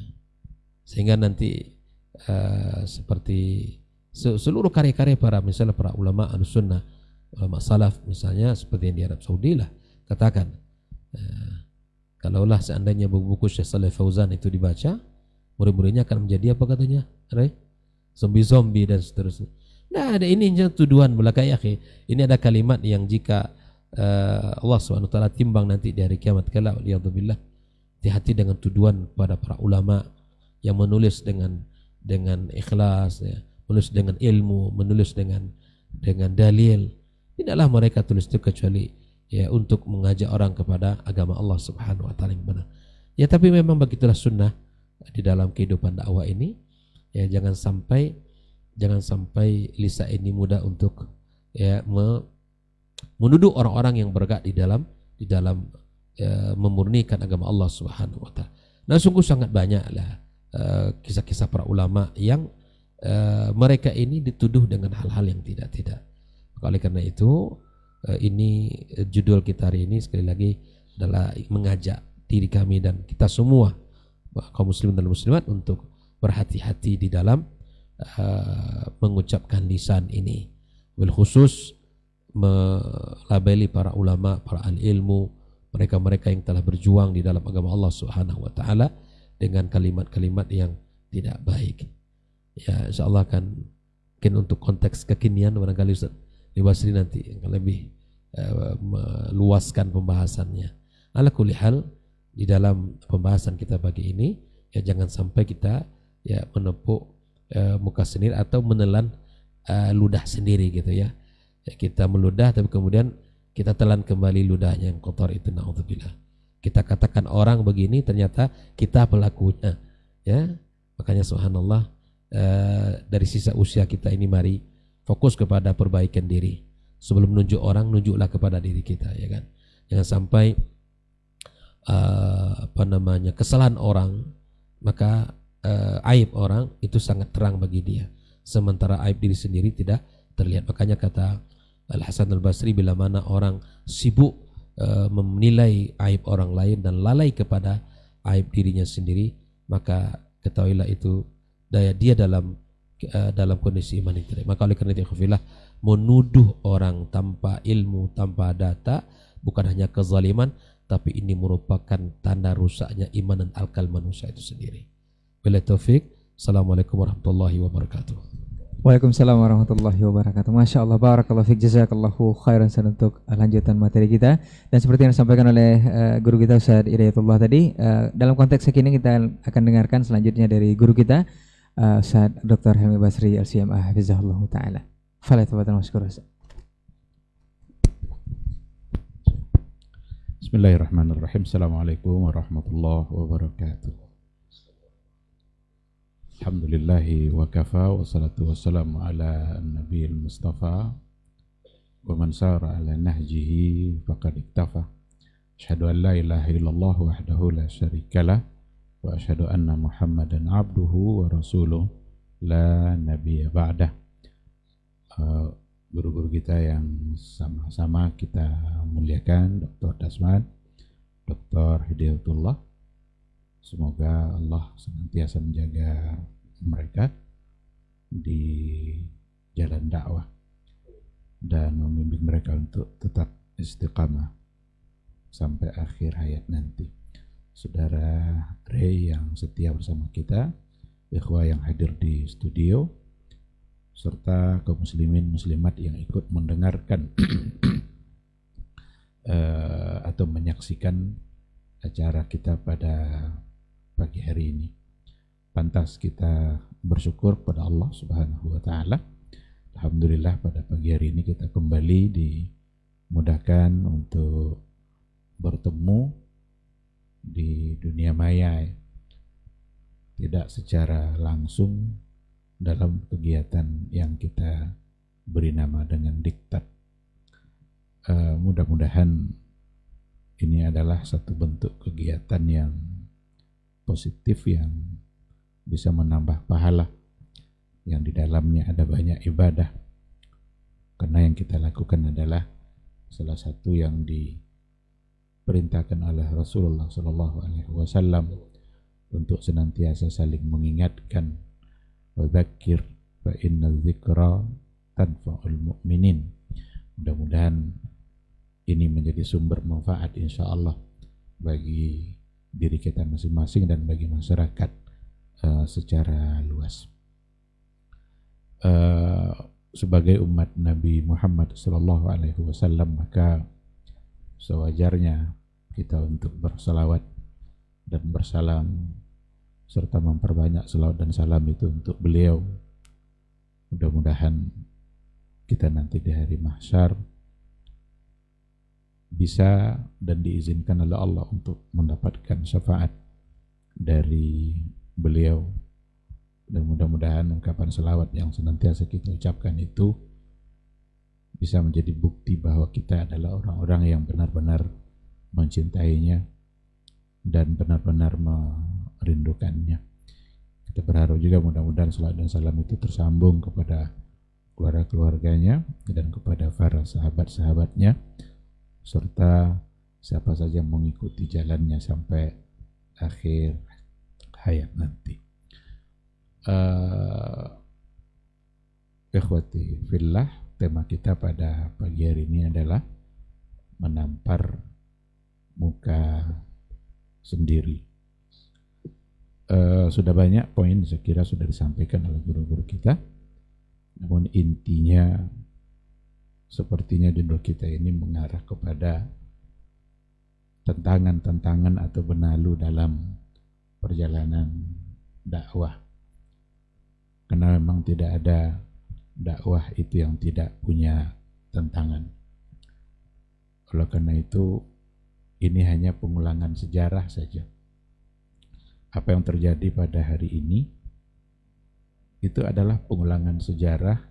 Sehingga nanti seperti seluruh karya-karya misalnya para ulama Ahlussunnah, ulama salaf misalnya seperti yang di Arab Saudi lah, katakan kalaulah seandainya buku-buku Syekh Shalih Fauzan itu dibaca, murid-muridnya akan menjadi apa katanya? Zombie-zombie dan seterusnya. Nah, ada ini tuduhan belaka ya, ini ada kalimat yang jika Allah SWT timbang nanti di hari kiamat kelak, waliyadzubillah, hati-hati dengan tuduhan pada para ulama yang menulis dengan ikhlas ya, menulis dengan ilmu, menulis dengan dalil. Tidaklah mereka tulis itu kecuali ya untuk mengajak orang kepada agama Allah Subhanahu wa taala yang benar. Ya, tapi memang begitulah sunnah di dalam kehidupan dakwah ini. Ya, jangan sampai lisan ini mudah untuk ya menuduh orang-orang yang bergerak di dalam memurnikan agama Allah Subhanahu wa taala. Nah, sungguh sangat banyaklah kisah-kisah para ulama yang mereka ini dituduh dengan hal-hal yang tidak. Oleh karena itu ini judul kita hari ini sekali lagi adalah mengajak diri kami dan kita semua kaum muslimin dan muslimat untuk berhati-hati di dalam mengucapkan lisan ini, bil khusus melabeli para ulama, para ahli ilmu, mereka-mereka yang telah berjuang di dalam agama Allah Subhanahu wa taala dengan kalimat-kalimat yang tidak baik. Ya, insyaallah kan mungkin untuk konteks kekinian barangkali Ustaz Basri nanti akan lebih meluaskan pembahasannya. Ala kulli hal, di dalam pembahasan kita pagi ini ya jangan sampai kita ya menepuk muka sendiri atau menelan ludah sendiri gitu ya. Kita meludah tapi kemudian kita telan kembali ludahnya yang kotor itu, naudzubillah. Kita katakan orang begini, ternyata kita pelakunya ya. Makanya subhanallah, dari sisa usia kita ini mari fokus kepada perbaikan diri. Sebelum menunjuk orang, nunjuklah kepada diri kita, ya kan. Jangan sampai kesalahan orang, maka aib orang itu sangat terang bagi dia, sementara aib diri sendiri tidak terlihat. Makanya kata Al-Hasan Al-Basri, bila mana orang sibuk menilai aib orang lain dan lalai kepada aib dirinya sendiri, maka ketahuilah itu dia dalam kondisi iman yang tidak. Maka oleh karena itu menuduh orang tanpa ilmu, tanpa data bukan hanya kezaliman, tapi ini merupakan tanda rusaknya iman dan akal manusia itu sendiri. Bila taufik, assalamualaikum warahmatullahi wabarakatuh. Waalaikumsalam warahmatullahi wabarakatuh. Masya Allah, barakallahu fiik, jazakallahu khairan untuk lanjutan materi kita. Dan seperti yang disampaikan oleh guru kita Ustaz Hidayatullah tadi, dalam konteks ini kita akan dengarkan selanjutnya dari guru kita Ustaz Dr. Helmi Basri LCMA hafizahullah taala. Falyatafaddal mashkura. Bismillahirrahmanirrahim. Assalamualaikum warahmatullahi wabarakatuh. Alhamdulillahi wa kafa wa salatu wassalamu ala nabiyil mustafa wa man sara ala nahjihi faqad iktafa. Asyhadu an la ilaha illallah wahdahu la syarikalah wa asyhadu anna Muhammadan abduhu wa rasuluh la nabiyya ba'dah. Guru-guru kita yang sama-sama kita muliakan, Dr. Dasman, Dr. Hidayatullah, semoga Allah senantiasa menjaga mereka di jalan dakwah dan membimbing mereka untuk tetap istiqamah sampai akhir hayat nanti. Saudara Ray yang setia bersama kita, ikhwah yang hadir di studio, serta kaum muslimin muslimat yang ikut mendengarkan atau menyaksikan acara kita pada pagi hari ini. Pantas kita bersyukur pada Allah Subhanahu wa taala. Alhamdulillah pada pagi hari ini kita kembali dimudahkan untuk bertemu di dunia maya, tidak secara langsung dalam kegiatan yang kita beri nama dengan diktat. Mudah-mudahan ini adalah satu bentuk kegiatan yang positif yang bisa menambah pahala, yang di dalamnya ada banyak ibadah, karena yang kita lakukan adalah salah satu yang diperintahkan oleh Rasulullah SAW untuk senantiasa saling mengingatkan. Wadzakir fa inna dzikra tanfa'ul mu'minin. Mudah-mudahan ini menjadi sumber manfaat insyaallah bagi diri kita masing-masing dan bagi masyarakat secara luas. Sebagai umat Nabi Muhammad SAW, maka sewajarnya kita untuk bersalawat dan bersalam serta memperbanyak selawat dan salam itu untuk beliau. Mudah-mudahan kita nanti di hari mahsyar bisa dan diizinkan oleh Allah untuk mendapatkan syafaat dari beliau, dan mudah-mudahan ungkapan selawat yang senantiasa kita ucapkan itu bisa menjadi bukti bahwa kita adalah orang-orang yang benar-benar mencintainya dan benar-benar merindukannya. Kita berharap juga mudah-mudahan salawat dan salam itu tersambung kepada keluarga-keluarganya dan kepada para sahabat-sahabatnya, serta siapa saja yang mengikuti jalannya sampai akhir hayat nanti. Ikhwati fillah, tema kita pada pagi hari ini adalah menampar muka sendiri. Sudah banyak poin saya kira sudah disampaikan oleh guru-guru kita, namun intinya sepertinya judul kita ini mengarah kepada tantangan-tantangan atau benalu dalam perjalanan dakwah, karena memang tidak ada dakwah itu yang tidak punya tantangan. Oleh karena itu ini hanya pengulangan sejarah saja. Apa yang terjadi pada hari ini itu adalah pengulangan sejarah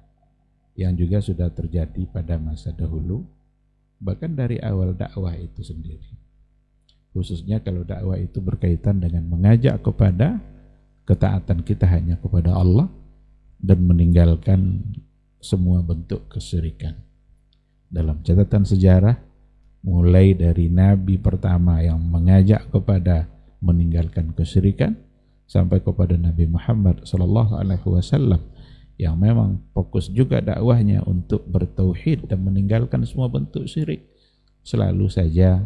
yang juga sudah terjadi pada masa dahulu, bahkan dari awal dakwah itu sendiri. Khususnya kalau dakwah itu berkaitan dengan mengajak kepada ketaatan kita hanya kepada Allah dan meninggalkan semua bentuk kesyirikan. Dalam catatan sejarah, mulai dari Nabi pertama yang mengajak kepada meninggalkan kesyirikan sampai kepada Nabi Muhammad SAW yang memang fokus juga dakwahnya untuk bertauhid dan meninggalkan semua bentuk syirik, selalu saja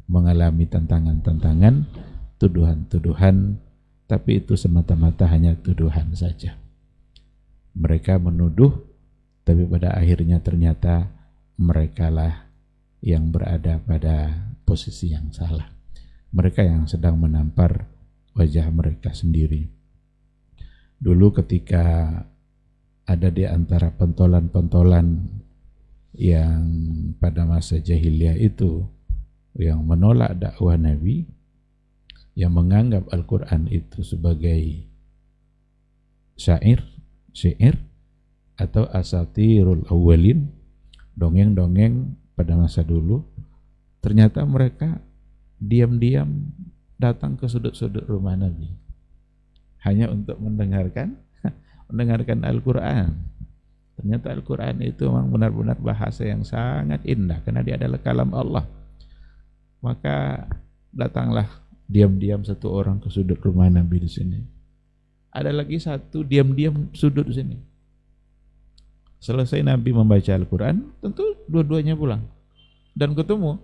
mengalami tantangan-tantangan, tuduhan-tuduhan, tapi itu semata-mata hanya tuduhan saja. Mereka menuduh, tapi pada akhirnya ternyata merekalah yang berada pada posisi yang salah. Mereka yang sedang menampar wajah mereka sendiri. Dulu ketika ada di antara pentolan-pentolan yang pada masa jahiliyah itu yang menolak dakwah Nabi, yang menganggap Al-Quran itu sebagai syair atau asatirul awwalin, dongeng-dongeng pada masa dulu, ternyata mereka diam-diam datang ke sudut-sudut rumah Nabi hanya untuk mendengarkan Al-Quran. Ternyata Al-Quran itu memang benar-benar bahasa yang sangat indah karena dia adalah kalam Allah. Maka datanglah diam-diam satu orang ke sudut rumah Nabi di sini. Ada lagi satu diam-diam sudut di sini. Selesai Nabi membaca Al-Quran, tentu dua-duanya pulang dan ketemu.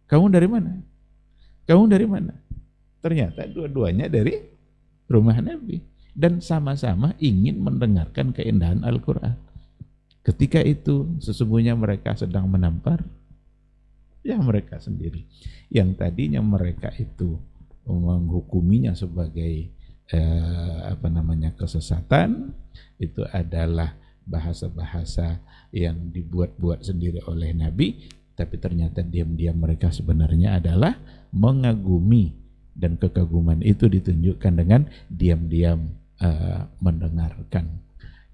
Kamu dari mana? Kamu dari mana? Ternyata dua-duanya dari rumah Nabi dan sama-sama ingin mendengarkan keindahan Al-Quran. Ketika itu sesungguhnya mereka sedang menampar ya mereka sendiri. Yang tadinya mereka itu menghukuminya sebagai kesesatan, itu adalah bahasa-bahasa yang dibuat-buat sendiri oleh Nabi, tapi ternyata diam-diam mereka sebenarnya adalah mengagumi, dan kekaguman itu ditunjukkan dengan diam-diam mendengarkan.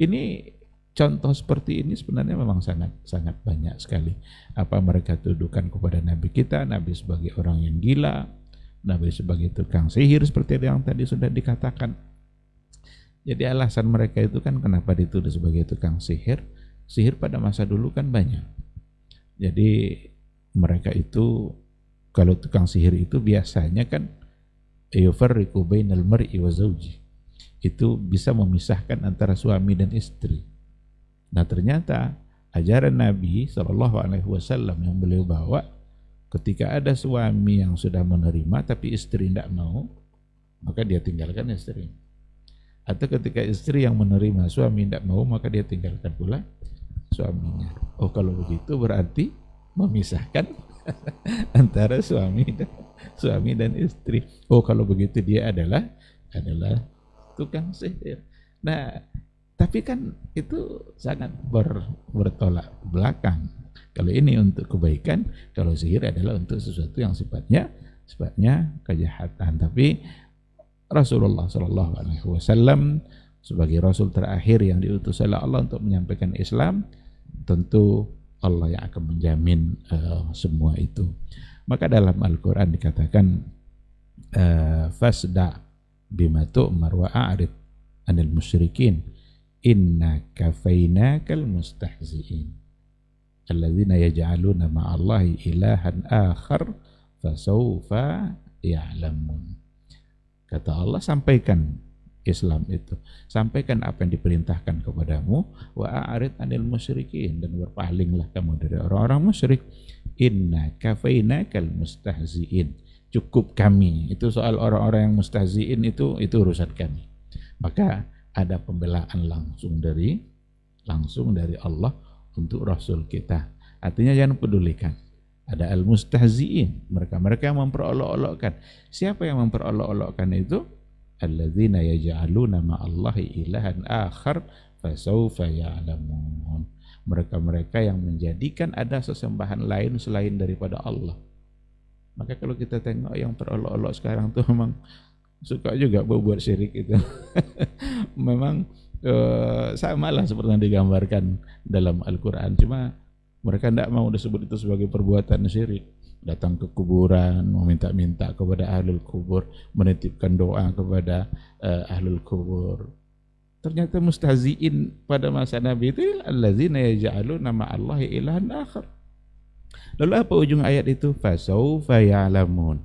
Ini contoh seperti ini sebenarnya memang sangat banyak sekali. Apa mereka tuduhkan kepada Nabi kita, Nabi sebagai orang yang gila, Nabi sebagai tukang sihir seperti yang tadi sudah dikatakan. Jadi alasan mereka itu kan kenapa dituduh sebagai tukang sihir. Sihir pada masa dulu kan banyak. Jadi mereka itu kalau tukang sihir itu biasanya kan yufarriqu bainal mar'i wa zawji. Itu bisa memisahkan antara suami dan istri. Nah ternyata ajaran Nabi SAW yang beliau bawa, ketika ada suami yang sudah menerima tapi istri tidak mau, maka dia tinggalkan istri. Atau ketika istri yang menerima suami tidak mau, maka dia tinggalkan pula suaminya. Oh kalau begitu berarti memisahkan antara suami dan istri. Oh kalau begitu dia adalah tukang sihir. Nah tapi kan itu sangat bertolak belakang. Kalau ini untuk kebaikan, kalau sihir adalah untuk sesuatu yang sifatnya kejahatan. Tapi Rasulullah SAW sebagai Rasul terakhir yang diutus oleh Allah untuk menyampaikan Islam, tentu Allah yang akan menjamin semua itu. Maka dalam Al-Quran dikatakan fasda bima tu'mar wa a'rid anil musyrikin inna kafainakal mustahzi'in alladzina yaj'aluna ma'allahi ilahan akhar fasawfa ya'lamun. Kata Allah, sampaikan Islam itu, sampaikan apa yang diperintahkan kepadamu, wa a'rid anil musyrikin, dan berpalinglah kamu dari orang-orang musyrik. Inna kafainakal mustahzi'in, cukup kami. Itu soal orang-orang yang mustahzi'in itu urusan kami. Maka ada pembelaan langsung dari Allah untuk Rasul kita. Artinya jangan pedulikan. Ada al-mustahzi'in, mereka yang memperolok-olokkan. Siapa yang memperolok-olokkan itu? Alladzina yaj'aluna ma'allahi ilahan akhar fasawfa ya'lamun. Mereka yang menjadikan ada sesembahan lain selain daripada Allah. Maka kalau kita tengok yang terolok-olok sekarang tuh memang suka juga berbuat syirik itu. Memang sama lah seperti yang digambarkan dalam Al-Quran, cuma mereka tidak mau disebut itu sebagai perbuatan syirik. Datang ke kuburan, meminta-minta kepada ahlul kubur, menitipkan doa kepada ahlul kubur. Ternyata mustahzi'in pada masa Nabi itu allazina yaj'aluna ma'allahi ilahan akhar. Lalu apa ujung ayat itu? Fasawfa ya'lamun.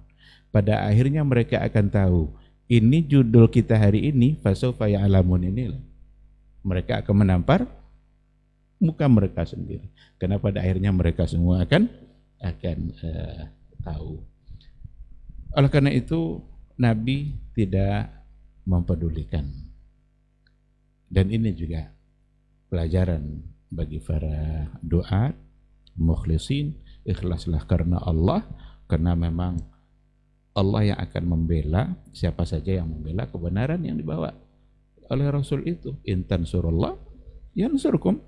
Pada akhirnya mereka akan tahu. Ini judul kita hari ini, fasawfa ya'lamun inilah. Mereka akan menampar muka mereka sendiri. Karena pada akhirnya mereka semua akan tahu. Oleh karena itu Nabi tidak mempedulikan. Dan ini juga pelajaran bagi para doa, mukhlisin, ikhlaslah karena Allah, karena memang Allah yang akan membela siapa saja yang membela kebenaran yang dibawa. oleh Rasul itu, in tansurullah yansurkum.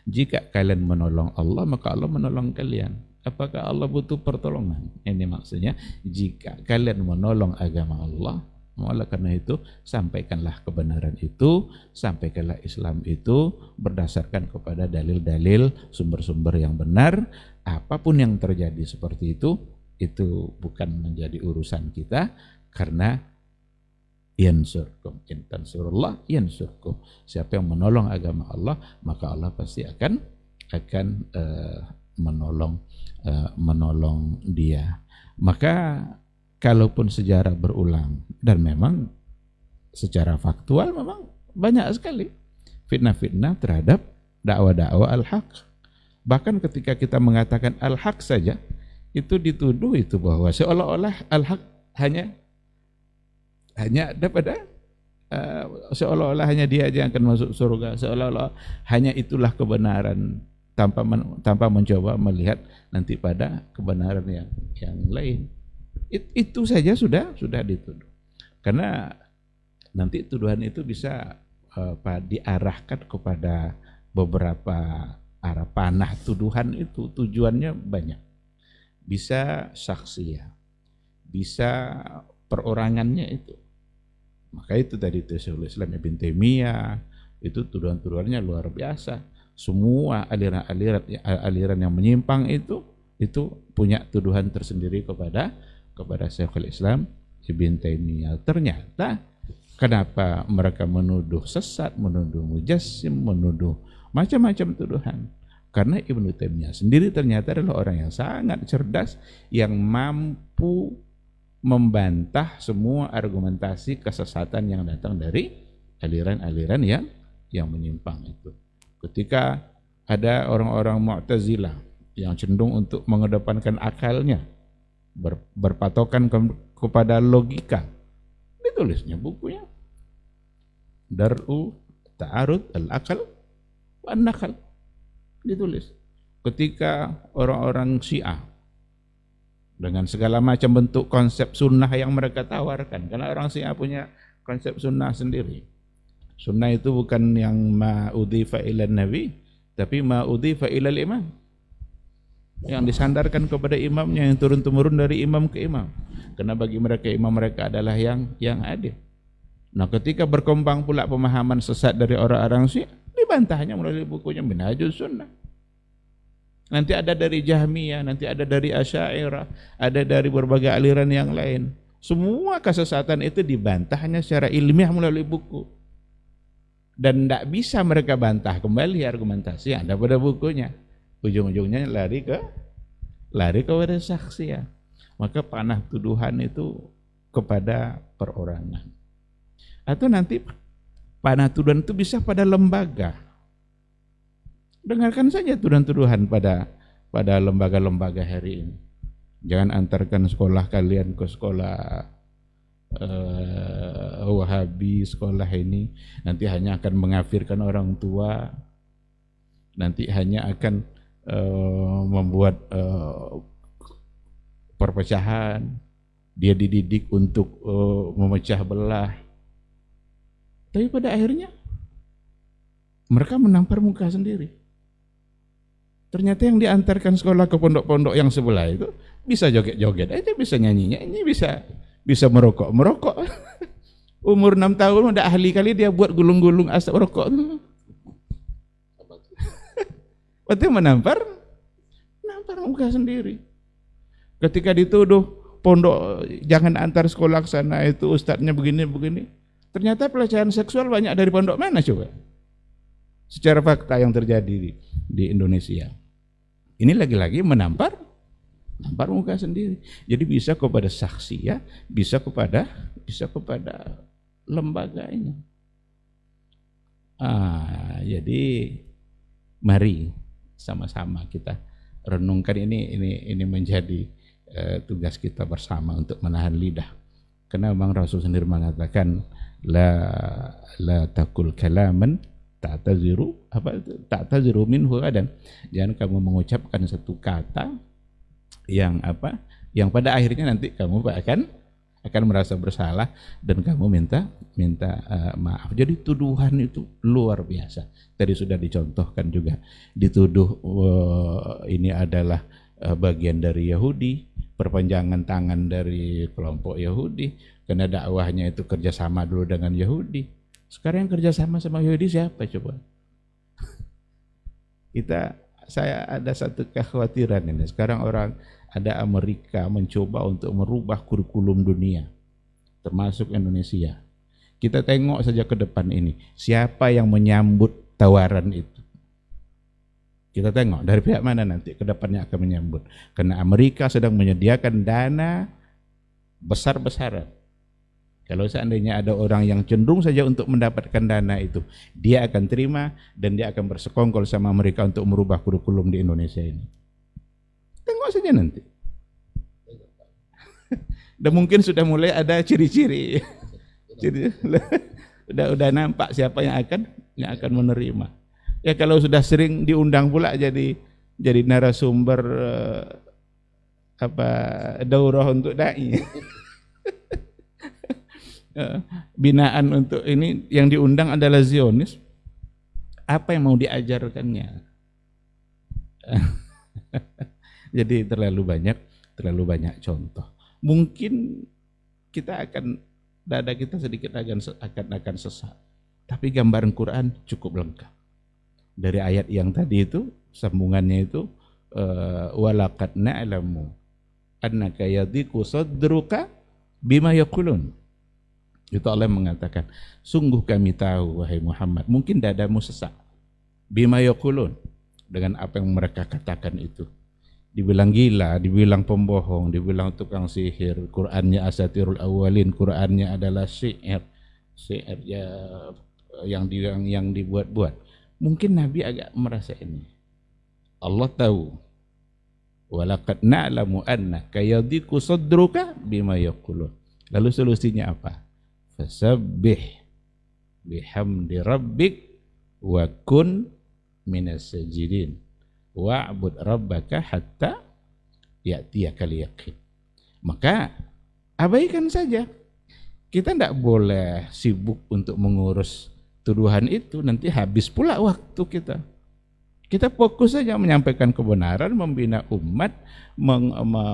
Jika kalian menolong Allah, maka Allah menolong kalian. Apakah Allah butuh pertolongan? Ini maksudnya, jika kalian menolong agama Allah, oleh karena itu sampaikanlah kebenaran itu, sampaikanlah Islam itu berdasarkan kepada dalil-dalil, sumber-sumber yang benar. Apapun yang terjadi seperti itu bukan menjadi urusan kita, karena yansurkum in tansurullah yansurkum. Siapa yang menolong agama Allah, maka Allah pasti akan menolong dia. Maka kalaupun sejarah berulang, dan memang secara faktual memang banyak sekali fitnah-fitnah terhadap dakwah-dakwah al-haq. Bahkan ketika kita mengatakan al-haq saja, itu dituduh itu bahwa seolah-olah al-haq hanya daripada seolah-olah hanya dia aja yang akan masuk surga, seolah-olah hanya itulah kebenaran, tanpa mencoba melihat nanti pada kebenaran yang lain. Itu saja sudah dituduh. Karena nanti tuduhan itu bisa diarahkan kepada beberapa arah panah. Tuduhan itu tujuannya banyak. Bisa saksiyah, bisa perorangannya itu. Maka itu tadi Syekhul Islam Ibn Taimiyah, itu tuduhan-tuduhannya luar biasa. Semua aliran yang menyimpang itu punya tuduhan tersendiri kepada Syekhul Islam Ibn Taimiyah. Ternyata kenapa mereka menuduh sesat, menuduh mujassim, menuduh macam-macam tuduhan? Karena Ibn Taimiyah sendiri ternyata adalah orang yang sangat cerdas, yang mampu membantah semua argumentasi kesesatan yang datang dari aliran-aliran yang menyimpang itu. Ketika ada orang-orang Mu'tazilah yang cenderung untuk mengedepankan akalnya, berpatokan kepada logika, ditulisnya bukunya Dar'u Ta'arud Al-Aqal wa An-Naqal, ditulis. Ketika orang-orang Syiah dengan segala macam bentuk konsep sunnah yang mereka tawarkan, karena orang Syiah punya konsep sunnah sendiri. Sunnah itu bukan yang ma'udhifa ilan nabi, tapi ma'udhifa ilal imam, yang disandarkan kepada imamnya, yang turun-temurun dari imam ke imam. Karena bagi mereka imam mereka adalah yang adil. Nah, ketika berkembang pula pemahaman sesat dari orang-orang Syiah, dibantahnya melalui bukunya Minhajus Sunnah. Nanti ada dari Jahmiyah, nanti ada dari Asy'ariyah, ada dari berbagai aliran yang lain. Semua kesesatan itu dibantahnya secara ilmiah melalui buku. Dan tidak bisa mereka bantah kembali argumentasi yang ada pada bukunya. Ujung-ujungnya lari kepada saksi ya. Maka panah tuduhan itu kepada perorangan. Atau nanti panah tuduhan itu bisa pada lembaga. Dengarkan saja tuduhan-tuduhan pada lembaga-lembaga hari ini. Jangan antarkan sekolah kalian ke sekolah Wahabi, sekolah ini nanti hanya akan mengafirkan orang tua, nanti hanya akan membuat perpecahan. Dia dididik untuk memecah belah. Tapi pada akhirnya mereka menampar muka sendiri. Ternyata yang diantarkan sekolah ke pondok-pondok yang sebelah itu bisa joget-joget aja, bisa nyanyinya, ini bisa merokok. Umur 6 tahun udah ahli kali dia buat gulung-gulung asap rokok. Berarti menampar muka sendiri. Ketika dituduh pondok jangan antar sekolah ke sana, itu ustadznya begini. Ternyata pelecehan seksual banyak dari pondok mana coba? Secara fakta yang terjadi di Indonesia. Ini lagi-lagi menampar muka sendiri. Jadi bisa kepada saksi ya, bisa kepada lembaganya. Jadi mari sama-sama kita renungkan ini menjadi tugas kita bersama untuk menahan lidah. Karena Bang Rasul sendiri mengatakan la taqul kalaman ta'taziru minhu adan. Jangan kamu mengucapkan satu kata yang pada akhirnya nanti kamu akan merasa bersalah dan kamu minta maaf. Jadi tuduhan itu luar biasa. Tadi sudah dicontohkan juga, dituduh ini adalah bagian dari Yahudi, perpanjangan tangan dari kelompok Yahudi, karena dakwahnya itu kerjasama dulu dengan Yahudi. Sekarang yang kerjasama sama Yahudi siapa coba? Saya ada satu kekhawatiran ini. Sekarang ada Amerika mencoba untuk merubah kurikulum dunia, termasuk Indonesia. Kita tengok saja ke depan ini, siapa yang menyambut tawaran itu. Kita tengok dari pihak mana nanti ke depannya akan menyambut. Karena Amerika sedang menyediakan dana besar-besaran. Kalau seandainya ada orang yang cenderung saja untuk mendapatkan dana itu, dia akan terima dan dia akan bersekongkol sama mereka untuk merubah kurikulum di Indonesia ini. Tengok saja nanti. Dan mungkin sudah mulai ada ciri-ciri. Udah nampak siapa yang akan menerima. Ya kalau sudah sering diundang pula jadi narasumber daurah untuk dai. Binaan untuk ini yang diundang adalah Zionis. Apa yang mau diajarkannya? Jadi terlalu banyak contoh. Mungkin dada kita sedikit akan sesak. Tapi gambaran Quran cukup lengkap. Dari ayat yang tadi itu sambungannya itu walaqad na'lamu annaka yadhiqu sadruka bima yaqulun. Itu Allah mengatakan, sungguh kami tahu wahai Muhammad, mungkin dadamu sesak. Bima yaqulun, dengan apa yang mereka katakan itu. Dibilang gila, dibilang pembohong, dibilang tukang sihir, Qur'annya asatirul awwalin, Qur'annya adalah syair ya, yang dibuat-buat. Mungkin Nabi agak merasa ini. Allah tahu. Walaqad na'lamu annaka yadhiqu sadruka bima yaqulun. Lalu solusinya apa? Fasabbih bihamdi rabbik wa kun minas sajidin wa'bud rabbaka hatta ya'tiyakal yaqin. Maka abaikan saja. Kita tidak boleh sibuk untuk mengurus tuduhan itu, nanti habis pula waktu kita. Kita fokus saja menyampaikan kebenaran, membina umat,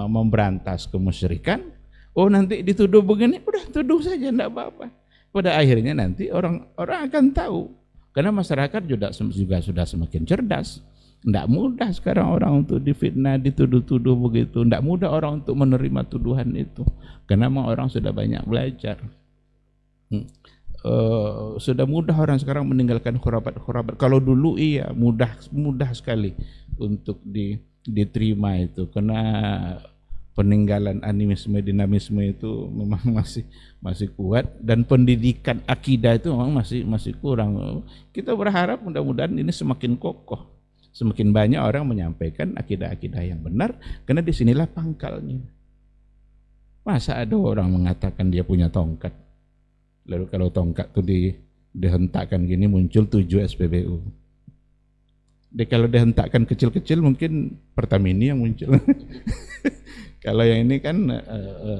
memberantas kemusyrikan. Oh nanti dituduh begini, udah tuduh saja, tidak apa-apa. Pada akhirnya nanti orang akan tahu. Karena masyarakat juga sudah semakin cerdas. Tidak mudah sekarang orang untuk difitnah, dituduh-tuduh begitu. Tidak mudah orang untuk menerima tuduhan itu. Karena memang orang sudah banyak belajar. Sudah mudah orang sekarang meninggalkan khurafat. Kalau dulu iya mudah sekali untuk diterima itu. Karena peninggalan animisme, dinamisme itu memang masih kuat, dan pendidikan akidah itu memang masih kurang. Kita berharap mudah-mudahan ini semakin kokoh, semakin banyak orang menyampaikan akidah-akidah yang benar, karena disinilah pangkalnya. Masa ada orang mengatakan dia punya tongkat, lalu kalau tongkat itu dihentakkan gini muncul 7 SPBU. Kalau dihentakkan kecil-kecil mungkin Pertamini yang muncul. Kalau yang ini kan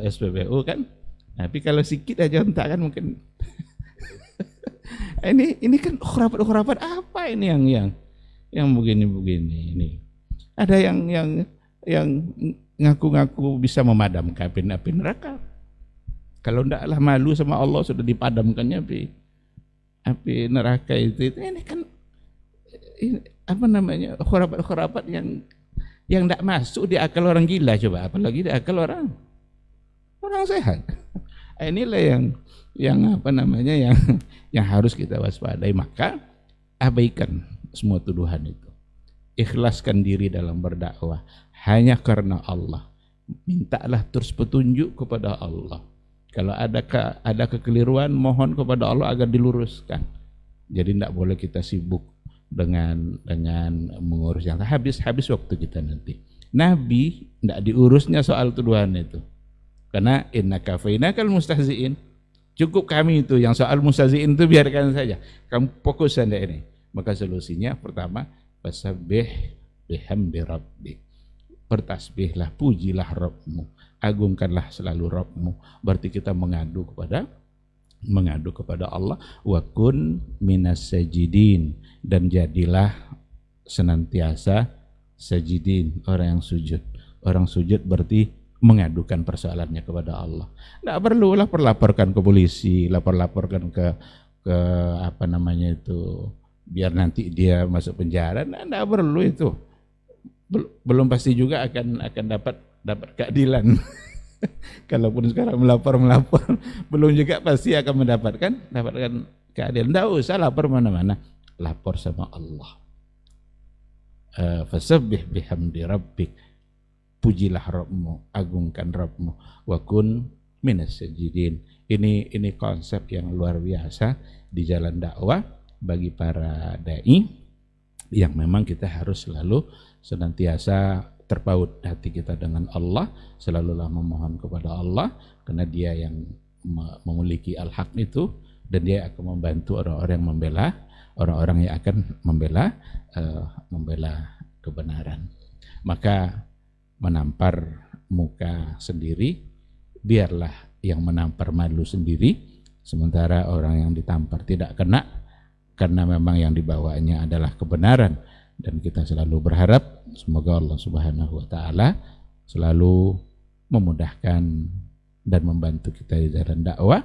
SPBU kan, tapi kalau sikit aja hentak kan mungkin. ini kan khurafat apa ini yang begini ini. Ada yang ngaku-ngaku bisa memadamkan api neraka. Kalau ndaklah malu sama Allah sudah dipadamkannya api neraka itu. Ini kan apa namanya, khurafat yang tidak masuk di akal orang gila, coba apalagi di akal orang sehat. Inilah yang apa namanya yang harus kita waspadai. Maka abaikan semua tuduhan itu, ikhlaskan diri dalam berdakwah hanya karena Allah. Mintalah terus petunjuk kepada Allah. Kalau ada kekeliruan, mohon kepada Allah agar diluruskan. Jadi tidak boleh kita sibuk dengan mengurus yang habis waktu kita nanti. Nabi tidak diurusnya soal tuduhan itu, karena innaka fainakal mustahziin. Cukup kami itu yang soal mustahziin itu biarkan saja, kamu fokus saja ini. Maka solusinya pertama, fasabbih bihamdi rabbik bertasbihlah, pujilah Rabbmu, agungkanlah selalu Rabbmu. Berarti kita mengadu kepada Allah. Wa kun minas sajidin, dan jadilah senantiasa sajidin, orang yang sujud. Orang sujud berarti mengadukan persoalannya kepada Allah. Tidak perlu laporkan ke polisi, laporkan ke apa namanya itu, biar nanti dia masuk penjara. Tidak perlu itu. Belum pasti juga akan dapat keadilan. Kalaupun sekarang melapor, belum juga pasti akan mendapatkan keadilan. Tidak usah lapor mana-mana, lapor sama Allah. Fasabbih bihamdi rabbik, pujilah Rabbmu, agungkan Rabbmu, wa kun minas sajidin. Ini konsep yang luar biasa di jalan dakwah bagi para dai, yang memang kita harus selalu senantiasa terpaut hati kita dengan Allah, selalulah memohon kepada Allah, karena Dia yang memiliki al-haq itu, dan Dia akan membantu orang-orang yang akan membela kebenaran. Maka menampar muka sendiri, biarlah yang menampar malu sendiri, sementara orang yang ditampar tidak kena, karena memang yang dibawanya adalah kebenaran. Dan kita selalu berharap semoga Allah Subhanahu wa Ta'ala selalu memudahkan dan membantu kita di jalan dakwah.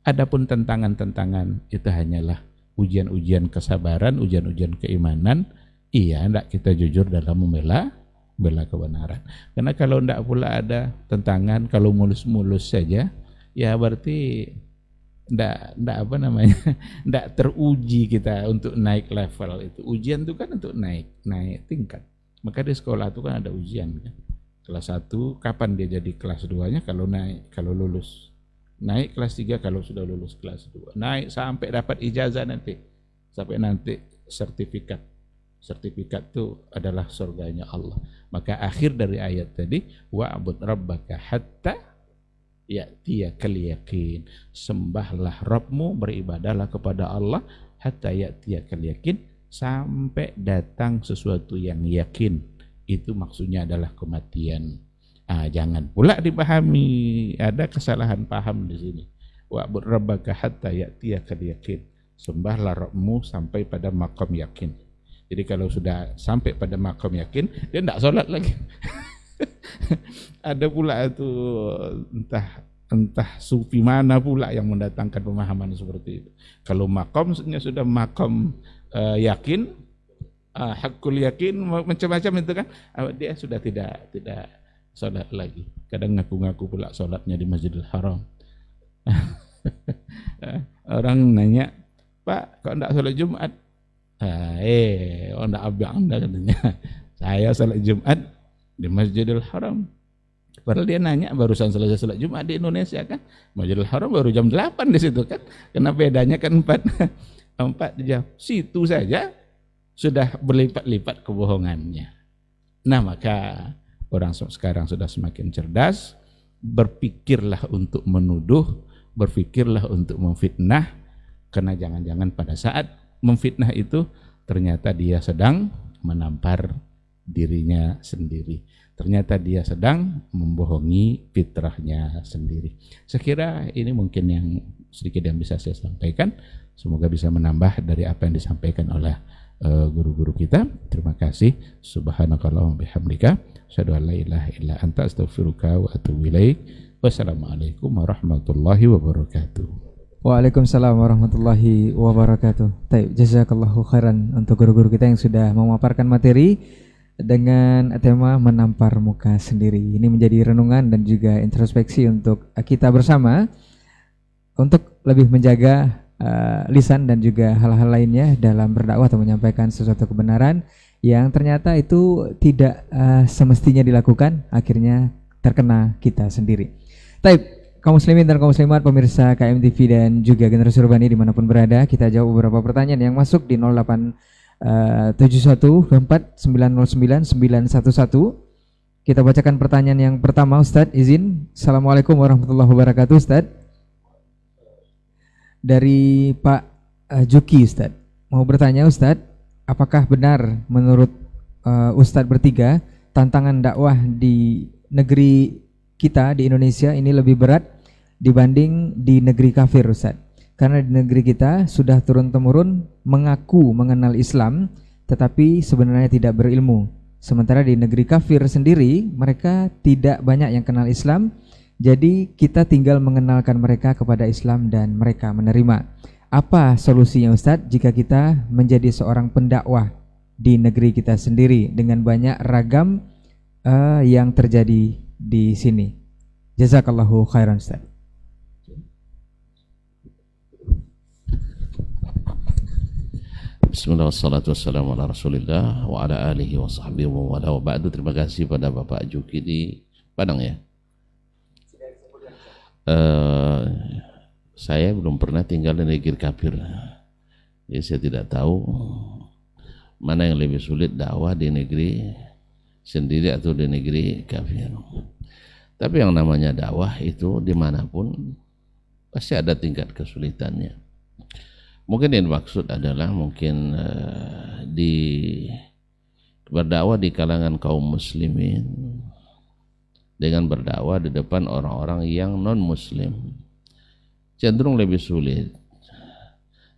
Adapun tantangan-tantangan itu hanyalah ujian-ujian kesabaran, ujian-ujian keimanan. Iya, hendak kita jujur dalam membela kebenaran. Karena kalau tidak pula ada tantangan, kalau mulus-mulus saja, ya berarti tidak teruji kita untuk naik level itu. Ujian itu kan untuk naik tingkat. Maka di sekolah itu kan ada ujian kan. Kelas 1 kapan dia jadi kelas 2-nya? Kalau lulus. Naik kelas 3 kalau sudah lulus kelas 2. Naik sampai dapat ijazah nanti. Sampai nanti sertifikat. Sertifikat itu adalah surganya Allah. Maka akhir dari ayat tadi, wa'bud rabbaka hatta ya'tiyakal yaqin. Sembahlah Rabbmu, beribadahlah kepada Allah hatta ya'tiyakal yaqin, sampai datang sesuatu yang yakin. Itu maksudnya adalah kematian. Jangan pula dipahami ada kesalahan paham di sini. Wa'bud rabbaka hatta ya'tiyakal yaqin. Sembahlah Rabbmu sampai pada maqam yakin. Jadi kalau sudah sampai pada maqam yakin, dia tidak sholat lagi. Ada pula itu entah sufi mana pula yang mendatangkan pemahaman seperti itu. Kalau makomnya sudah makom yakin, hakul yakin, macam-macam itu kan, dia sudah tidak sholat lagi. Kadang ngaku-ngaku pula sholatnya di Masjidil Haram. Orang nanya, Pak, kok enggak sholat Jumat? Enggak abang katanya. Saya sholat Jumat di Masjidil Haram. Padahal dia nanya barusan selesai sholat Jumat di Indonesia kan. Masjidil Haram baru jam 8 di situ kan. Karena bedanya kan 4 jam. Situ saja sudah berlipat-lipat kebohongannya. Nah, maka orang sekarang sudah semakin cerdas. Berpikirlah untuk menuduh, berpikirlah untuk memfitnah. Karena jangan-jangan pada saat memfitnah itu ternyata dia sedang menampar dirinya sendiri. Ternyata dia sedang membohongi fitrahnya sendiri. Saya kira ini mungkin yang sedikit yang bisa saya sampaikan. Semoga bisa menambah dari apa yang disampaikan oleh guru-guru kita. Terima kasih. Subhanakallahumma bihamdika, asyhadu an la ilaha illa anta, astaghfiruka wa atubu ilaik. Wassalamualaikum warahmatullahi wabarakatuh. Waalaikumsalam warahmatullahi wabarakatuh. Baik, jazakallahu khairan untuk guru-guru kita yang sudah memaparkan materi dengan tema menampar muka sendiri. Ini menjadi renungan dan juga introspeksi untuk kita bersama untuk lebih menjaga lisan dan juga hal-hal lainnya dalam berdakwah atau menyampaikan sesuatu kebenaran yang ternyata itu tidak semestinya dilakukan, akhirnya terkena kita sendiri. Baik, kaum muslimin dan kaum muslimat, pemirsa KMTV dan juga Generasi Urbani dimanapun berada, kita jawab beberapa pertanyaan yang masuk di 0871490911. Kita bacakan pertanyaan yang pertama, Ustadz, izin. Assalamualaikum warahmatullahi wabarakatuh, Ustadz. Dari Pak Juki, Ustadz. Mau bertanya, Ustadz, apakah benar menurut Ustadz bertiga, tantangan dakwah di negeri kita di Indonesia ini lebih berat dibanding di negeri kafir, Ustaz. Karena di negeri kita sudah turun-temurun mengaku mengenal Islam, tetapi sebenarnya tidak berilmu. Sementara di negeri kafir sendiri, mereka tidak banyak yang kenal Islam, jadi kita tinggal mengenalkan mereka kepada Islam dan mereka menerima. Apa solusinya, Ustadz, jika kita menjadi seorang pendakwah di negeri kita sendiri dengan banyak ragam yang terjadi di sini? Jazakallahu khairan, Ustadz. Bismillah wassalatu wassalamu ala rasulillah wa ala alihi wa sahbihi wa wala wa ba'du. Terima kasih pada Bapak Juki di Padang ya. Saya belum pernah tinggal di negeri kafir, jadi saya tidak tahu mana yang lebih sulit, dakwah di negeri sendiri atau di negeri kafir. Tapi yang namanya dakwah itu dimanapun pasti ada tingkat kesulitannya. Mungkin yang dimaksud adalah mungkin berdakwah di kalangan kaum muslimin dengan berdakwah di depan orang-orang yang non muslim cenderung lebih sulit.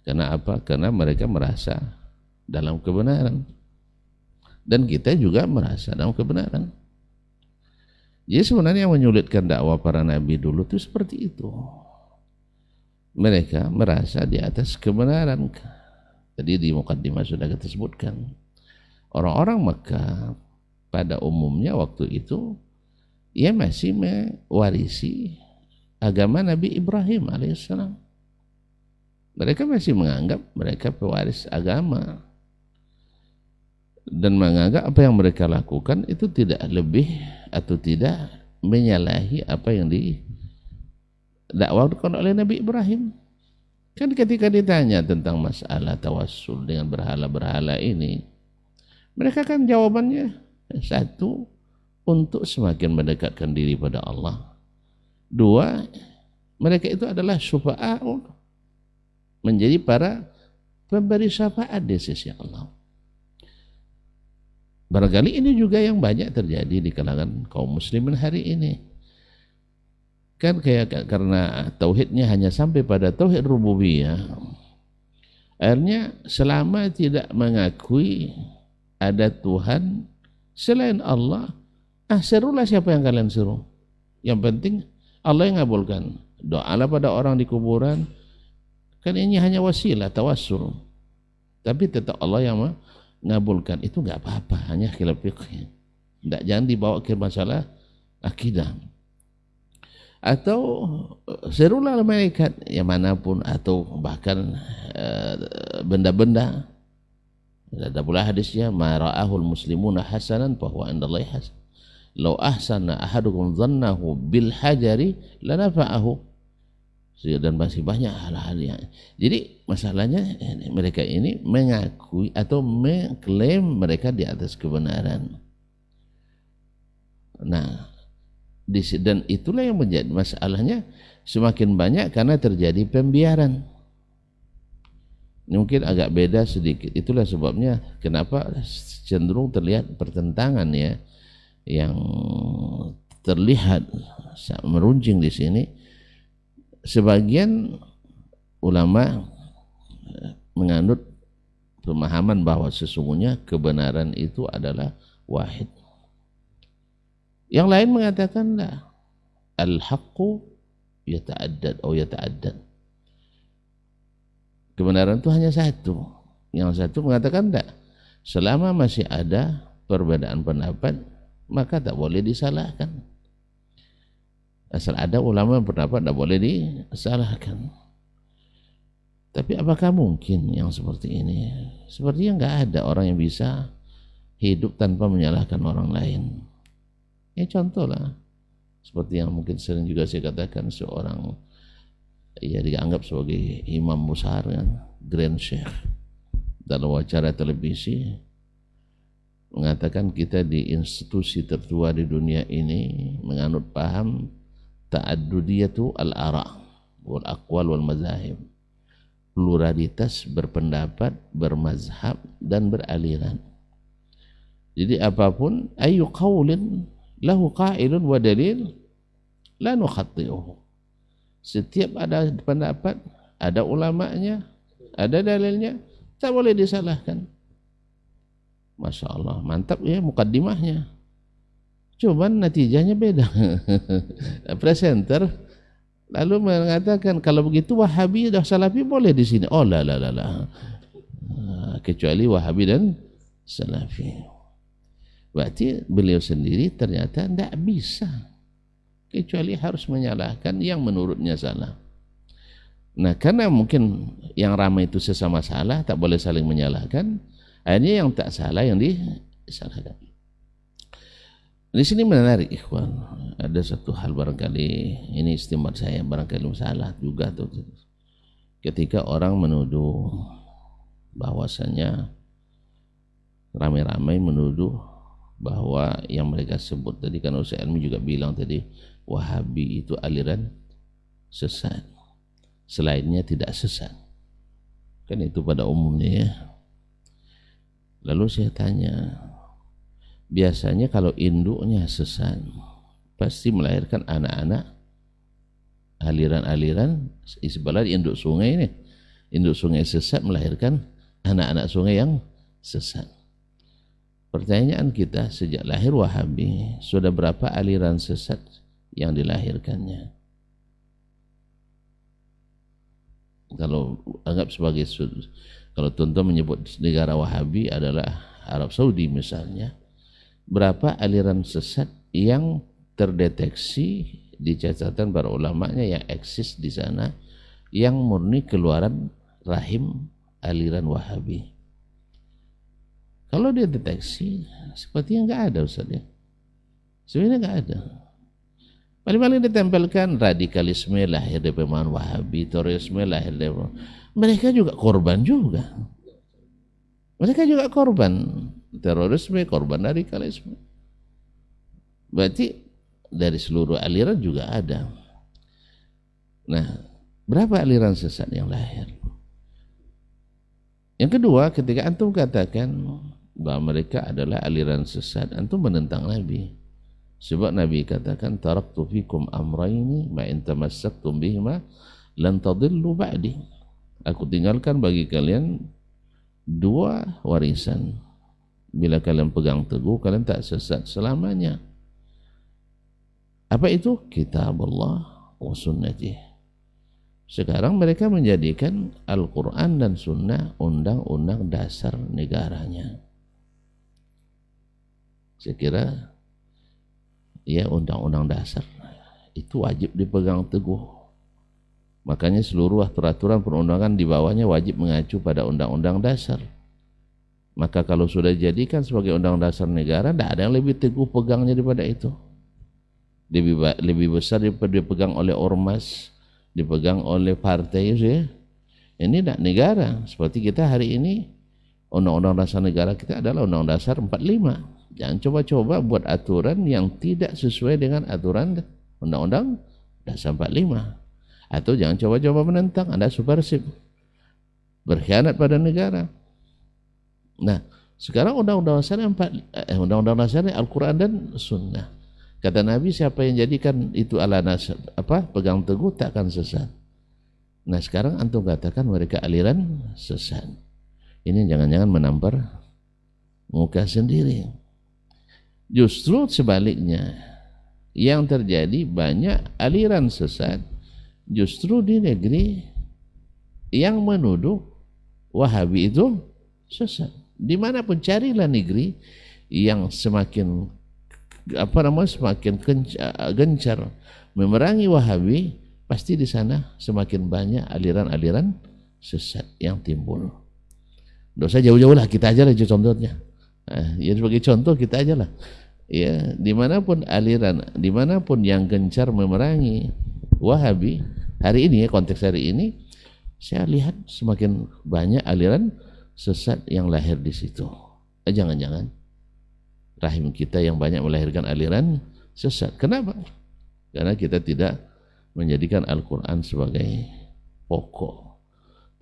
Karena apa? Karena mereka merasa dalam kebenaran dan kita juga merasa dalam kebenaran. Jadi sebenarnya yang menyulitkan dakwah para nabi dulu itu seperti itu. Mereka merasa di atas kebenaran. Tadi di mukaddimah sudah kita sebutkan. Orang-orang Mekah pada umumnya waktu itu ia masih mewarisi agama Nabi Ibrahim alaihissalam. Mereka masih menganggap mereka pewaris agama dan menganggap apa yang mereka lakukan itu tidak lebih atau tidak menyalahi apa yang dakwahkan oleh Nabi Ibrahim. Kan ketika ditanya tentang masalah tawassul dengan berhala-berhala ini, mereka kan jawabannya satu, untuk semakin mendekatkan diri pada Allah. Dua, mereka itu adalah syufa'a'un, menjadi para pemberi syafaat di sisi Allah. Barangkali ini juga yang banyak terjadi di kalangan kaum muslimin hari ini. Kan kayak karena tauhidnya hanya sampai pada tauhid rububiyah, akhirnya selama tidak mengakui ada Tuhan selain Allah, serulah siapa yang kalian seru. Yang penting Allah yang ngabulkan. Doalah pada orang di kuburan, kan ini hanya wasilah tawassul, tapi tetap Allah yang mengabulkan. Itu nggak apa-apa, hanya khilaf fiqh. Jangan dibawa ke masalah akidah. Atau serulah malaikat yang manapun, atau bahkan benda-benda. Ada pula hadisnya, ma ra'ahul muslimuna hasanan fahuwa indallahi hasan. Law ahsana ahadukum dhannahu bil hajari lanafa'ahu. Dan masih banyak hal-hal yang. Jadi masalahnya mereka ini mengakui atau mengklaim mereka di atas kebenaran. Nah, dan itulah yang menjadi masalahnya semakin banyak karena terjadi pembiaran. Ini mungkin agak beda sedikit. Itulah sebabnya kenapa cenderung terlihat pertentangan ya, yang terlihat meruncing di sini. Sebagian ulama menganut pemahaman bahwa sesungguhnya kebenaran itu adalah wahid. Yang lain mengatakan la, al-haqqu yata'addad atau yata'addad. Kebenaran itu hanya satu. Yang satu mengatakan tidak. Selama masih ada perbedaan pendapat, maka tak boleh disalahkan. Asal ada ulama berpendapat tidak boleh disalahkan. Tapi apakah mungkin yang seperti ini? Sepertinya nggak ada orang yang bisa hidup tanpa menyalahkan orang lain. Ya contoh lah, seperti yang mungkin sering juga saya katakan, seorang ya dianggap sebagai imam besar kan, Grand Sheikh, dalam wawancara televisi mengatakan kita di institusi tertua di dunia ini menganut paham ta'addudiyatu al-ara' wal aqwal wal mazahib, pluralitas berpendapat, bermazhab dan beraliran. Jadi apapun, ayu qaulin lahu qailun wa dalil la nukhatti'uhu. Setiap ada pendapat, ada ulamanya, ada dalilnya, tak boleh disalahkan. Masya Allah, mantap ya mukaddimahnya. Cuman natijahnya beda. Presenter lalu mengatakan kalau begitu Wahabi dan Salafi boleh di sini. Oh la. Kecuali Wahabi dan Salafi. Berarti beliau sendiri ternyata tidak bisa, kecuali harus menyalahkan yang menurutnya salah. Nah, karena mungkin yang ramai itu sesama salah, tak boleh saling menyalahkan, akhirnya yang tak salah yang disalahkan. Di sini menarik, ikhwan. Ada satu hal barangkali ini istimbat saya, barangkali salah juga tuh. Ketika orang menuduh bahwasanya ramai-ramai menuduh bahwa yang mereka sebut tadi, kan Ustaz Ilmi juga bilang tadi, Wahabi itu aliran sesat, selainnya tidak sesat, kan itu pada umumnya ya. Lalu saya tanya, biasanya kalau induknya sesat pasti melahirkan anak-anak aliran-aliran, sebenarnya induk sungai ini, induk sungai sesat melahirkan anak-anak sungai yang sesat. Pertanyaan kita, sejak lahir Wahabi, sudah berapa aliran sesat yang dilahirkannya? Kalau anggap sebagai, kalau tuan-tuan menyebut negara Wahabi adalah Arab Saudi misalnya, berapa aliran sesat yang terdeteksi di catatan para ulamanya yang eksis di sana, yang murni keluaran rahim aliran Wahabi? Kalau dia deteksi, sepertinya nggak ada Ustaz ya. Sebenarnya nggak ada. Paling-paling ditempelkan radikalisme lahir dari pemahaman Wahabi, terorisme lahir dari, mereka juga korban juga. Mereka juga korban terorisme, korban radikalisme. Berarti dari seluruh aliran juga ada. Nah, berapa aliran sesat yang lahir? Yang kedua, ketika antum katakan bahwa mereka adalah aliran sesat, antum menentang Nabi. Sebab Nabi katakan, taraktu fikum amraini ma in tamassaktum bihima lan tadillu ba'di. Aku tinggalkan bagi kalian dua warisan. Bila kalian pegang teguh, kalian tak sesat selamanya. Apa itu? Kitab Allah wa sunnatih. Sekarang mereka menjadikan Al-Quran dan Sunnah undang-undang dasar negaranya. Saya kira ya undang-undang dasar itu wajib dipegang teguh. Makanya seluruh aturan perundangan di bawahnya wajib mengacu pada undang-undang dasar. Maka kalau sudah dijadikan sebagai undang dasar negara, tidak ada yang lebih teguh pegangnya daripada itu. Lebih besar daripada dipegang oleh ormas, dipegang oleh partai ya. Ini tidak negara. Seperti kita hari ini, undang-undang dasar negara kita adalah undang dasar 45. Jangan coba-coba buat aturan yang tidak sesuai dengan aturan undang-undang dasar 45. Atau jangan coba-coba menentang, Anda subversif, berkhianat pada negara. Nah, sekarang undang-undang dasarnya Al-Quran dan Sunnah. Kata Nabi, siapa yang jadikan itu ala nasab, pegang teguh, tak akan sesat. Nah, sekarang antum katakan mereka aliran sesat. Ini jangan-jangan menampar muka sendiri. Justru sebaliknya, yang terjadi banyak aliran sesat justru di negeri yang menuduh Wahabi itu sesat. Dimanapun carilah negeri yang semakin semakin gencar memerangi Wahabi, pasti di sana semakin banyak aliran-aliran sesat yang timbul. Tidak usah jauh-jauh lah, kita aja lah contohnya. Ya sebagai contoh kita aja lah. Ya, dimanapun aliran, dimanapun yang gencar memerangi Wahabi hari ini, ya konteks hari ini, saya lihat semakin banyak aliran sesat yang lahir di situ. Jangan-jangan rahim kita yang banyak melahirkan aliran sesat. Kenapa? Karena kita tidak menjadikan Al-Quran sebagai pokok,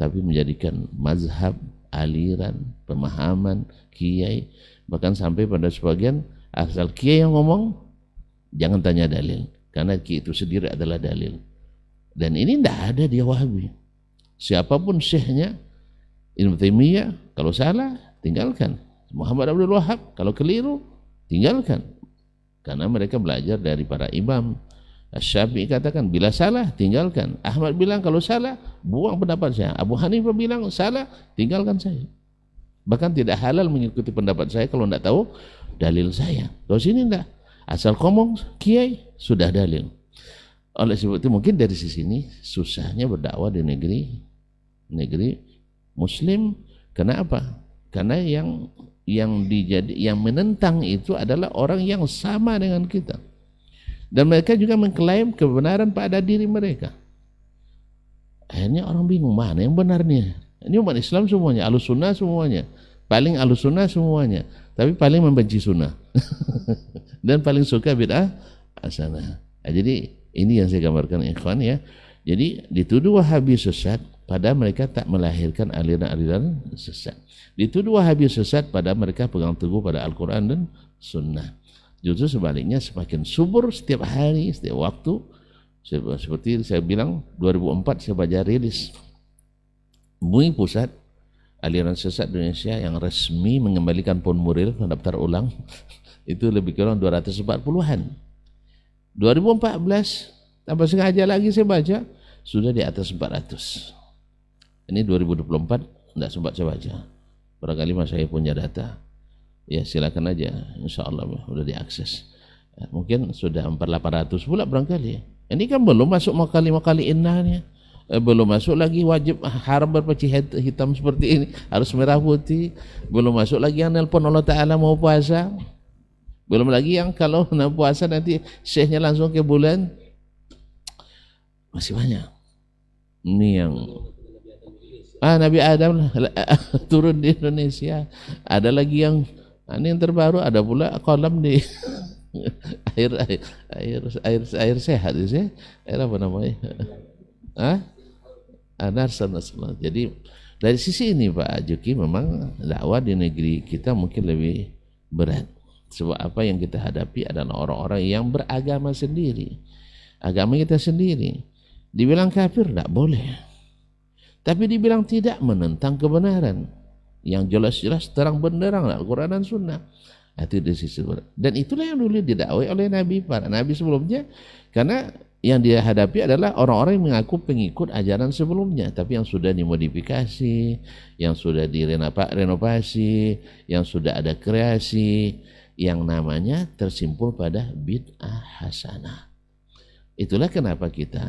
tapi menjadikan mazhab aliran, pemahaman, kiai, bahkan sampai pada sebagian asal kiai yang ngomong jangan tanya dalil, karena kiai itu sendiri adalah dalil. Dan ini tidak ada di Wahabi. Siapapun syekhnya, Ibnu Taimiyah kalau salah tinggalkan, Muhammad Abdul Wahab kalau keliru tinggalkan, karena mereka belajar dari para imam. Syafi'i katakan bila salah tinggalkan, Ahmad bilang kalau salah buang pendapat saya, Abu Hanifah bilang salah tinggalkan saya. Bahkan tidak halal mengikuti pendapat saya kalau tidak tahu dalil saya. Kalau sini tidak, asal ngomong kiai sudah dalil. Oleh sebab itu mungkin dari sisi ini susahnya berdakwah di negeri Muslim. Kenapa? Karena yang menentang itu adalah orang yang sama dengan kita. Dan mereka juga mengklaim kebenaran pada diri mereka. Akhirnya orang bingung mana yang benarnya. Ini umat Islam semuanya, Ahlus Sunnah semuanya, paling Ahlus Sunnah semuanya, tapi paling membenci sunnah dan paling suka bid'ah hasanah. Jadi ini yang saya gambarkan ikhwan ya. Jadi dituduh Wahabi sesat, padahal mereka tak melahirkan aliran-aliran sesat. Dituduh Wahabi sesat, padahal mereka pegang teguh pada Al-Quran dan Sunnah. Justru sebaliknya semakin subur setiap hari, setiap waktu. Seperti saya bilang 2004 saya baca rilis MUI Pusat aliran sesat Indonesia yang resmi mengembalikan Pon Muril mendaftar ulang itu lebih kurang 240-an. 2014 tambah sengaja lagi saya baca sudah di atas 400. Ini 2024 tidak sempat saya baca. Barangkali mas saya punya data. Ya silakan aja, insya Allah sudah diakses. Ya, mungkin sudah 400-800 pula barangkali. Ini kan belum masuk makali-makali innahnya, belum masuk lagi wajib haram berpeci hitam seperti ini, harus merah putih. Belum masuk lagi yang nelpon Allah Ta'ala mau puasa. Belum lagi yang kalau nak puasa nanti syekhnya langsung ke bulan. Masih banyak. Ini yang Nabi Adam turun di Indonesia. Ada lagi yang ini yang terbaru, ada pula kolam di air sehat itu, air apa namanya? Nasional. Jadi dari sisi ini Pak Juki memang dakwah di negeri kita mungkin lebih berat. Sebab apa yang kita hadapi adalah orang-orang yang beragama sendiri, agama kita sendiri. Dibilang kafir tidak boleh, tapi dibilang tidak menentang kebenaran yang jelas-jelas terang benderang Al-Quran dan Sunnah. Itu di sisi berat. Dan itulah yang dulu didakwai oleh Nabi, para Nabi sebelumnya, karena yang dia hadapi adalah orang-orang yang mengaku pengikut ajaran sebelumnya, tapi yang sudah dimodifikasi, yang sudah direnovasi, yang sudah ada kreasi, yang namanya tersimpul pada bid'ah hasanah. Itulah kenapa kita,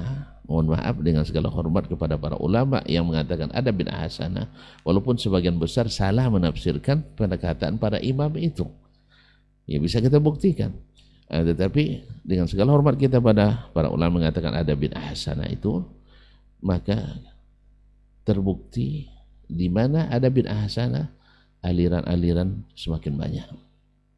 mohon maaf dengan segala hormat kepada para ulama yang mengatakan ada bid'ah hasanah, walaupun sebagian besar salah menafsirkan perkataan para imam itu. Ya bisa kita buktikan. Tetapi dengan segala hormat kita pada para ulama mengatakan ada bid'ah hasanah itu, maka terbukti di mana ada bid'ah hasanah, aliran-aliran semakin banyak.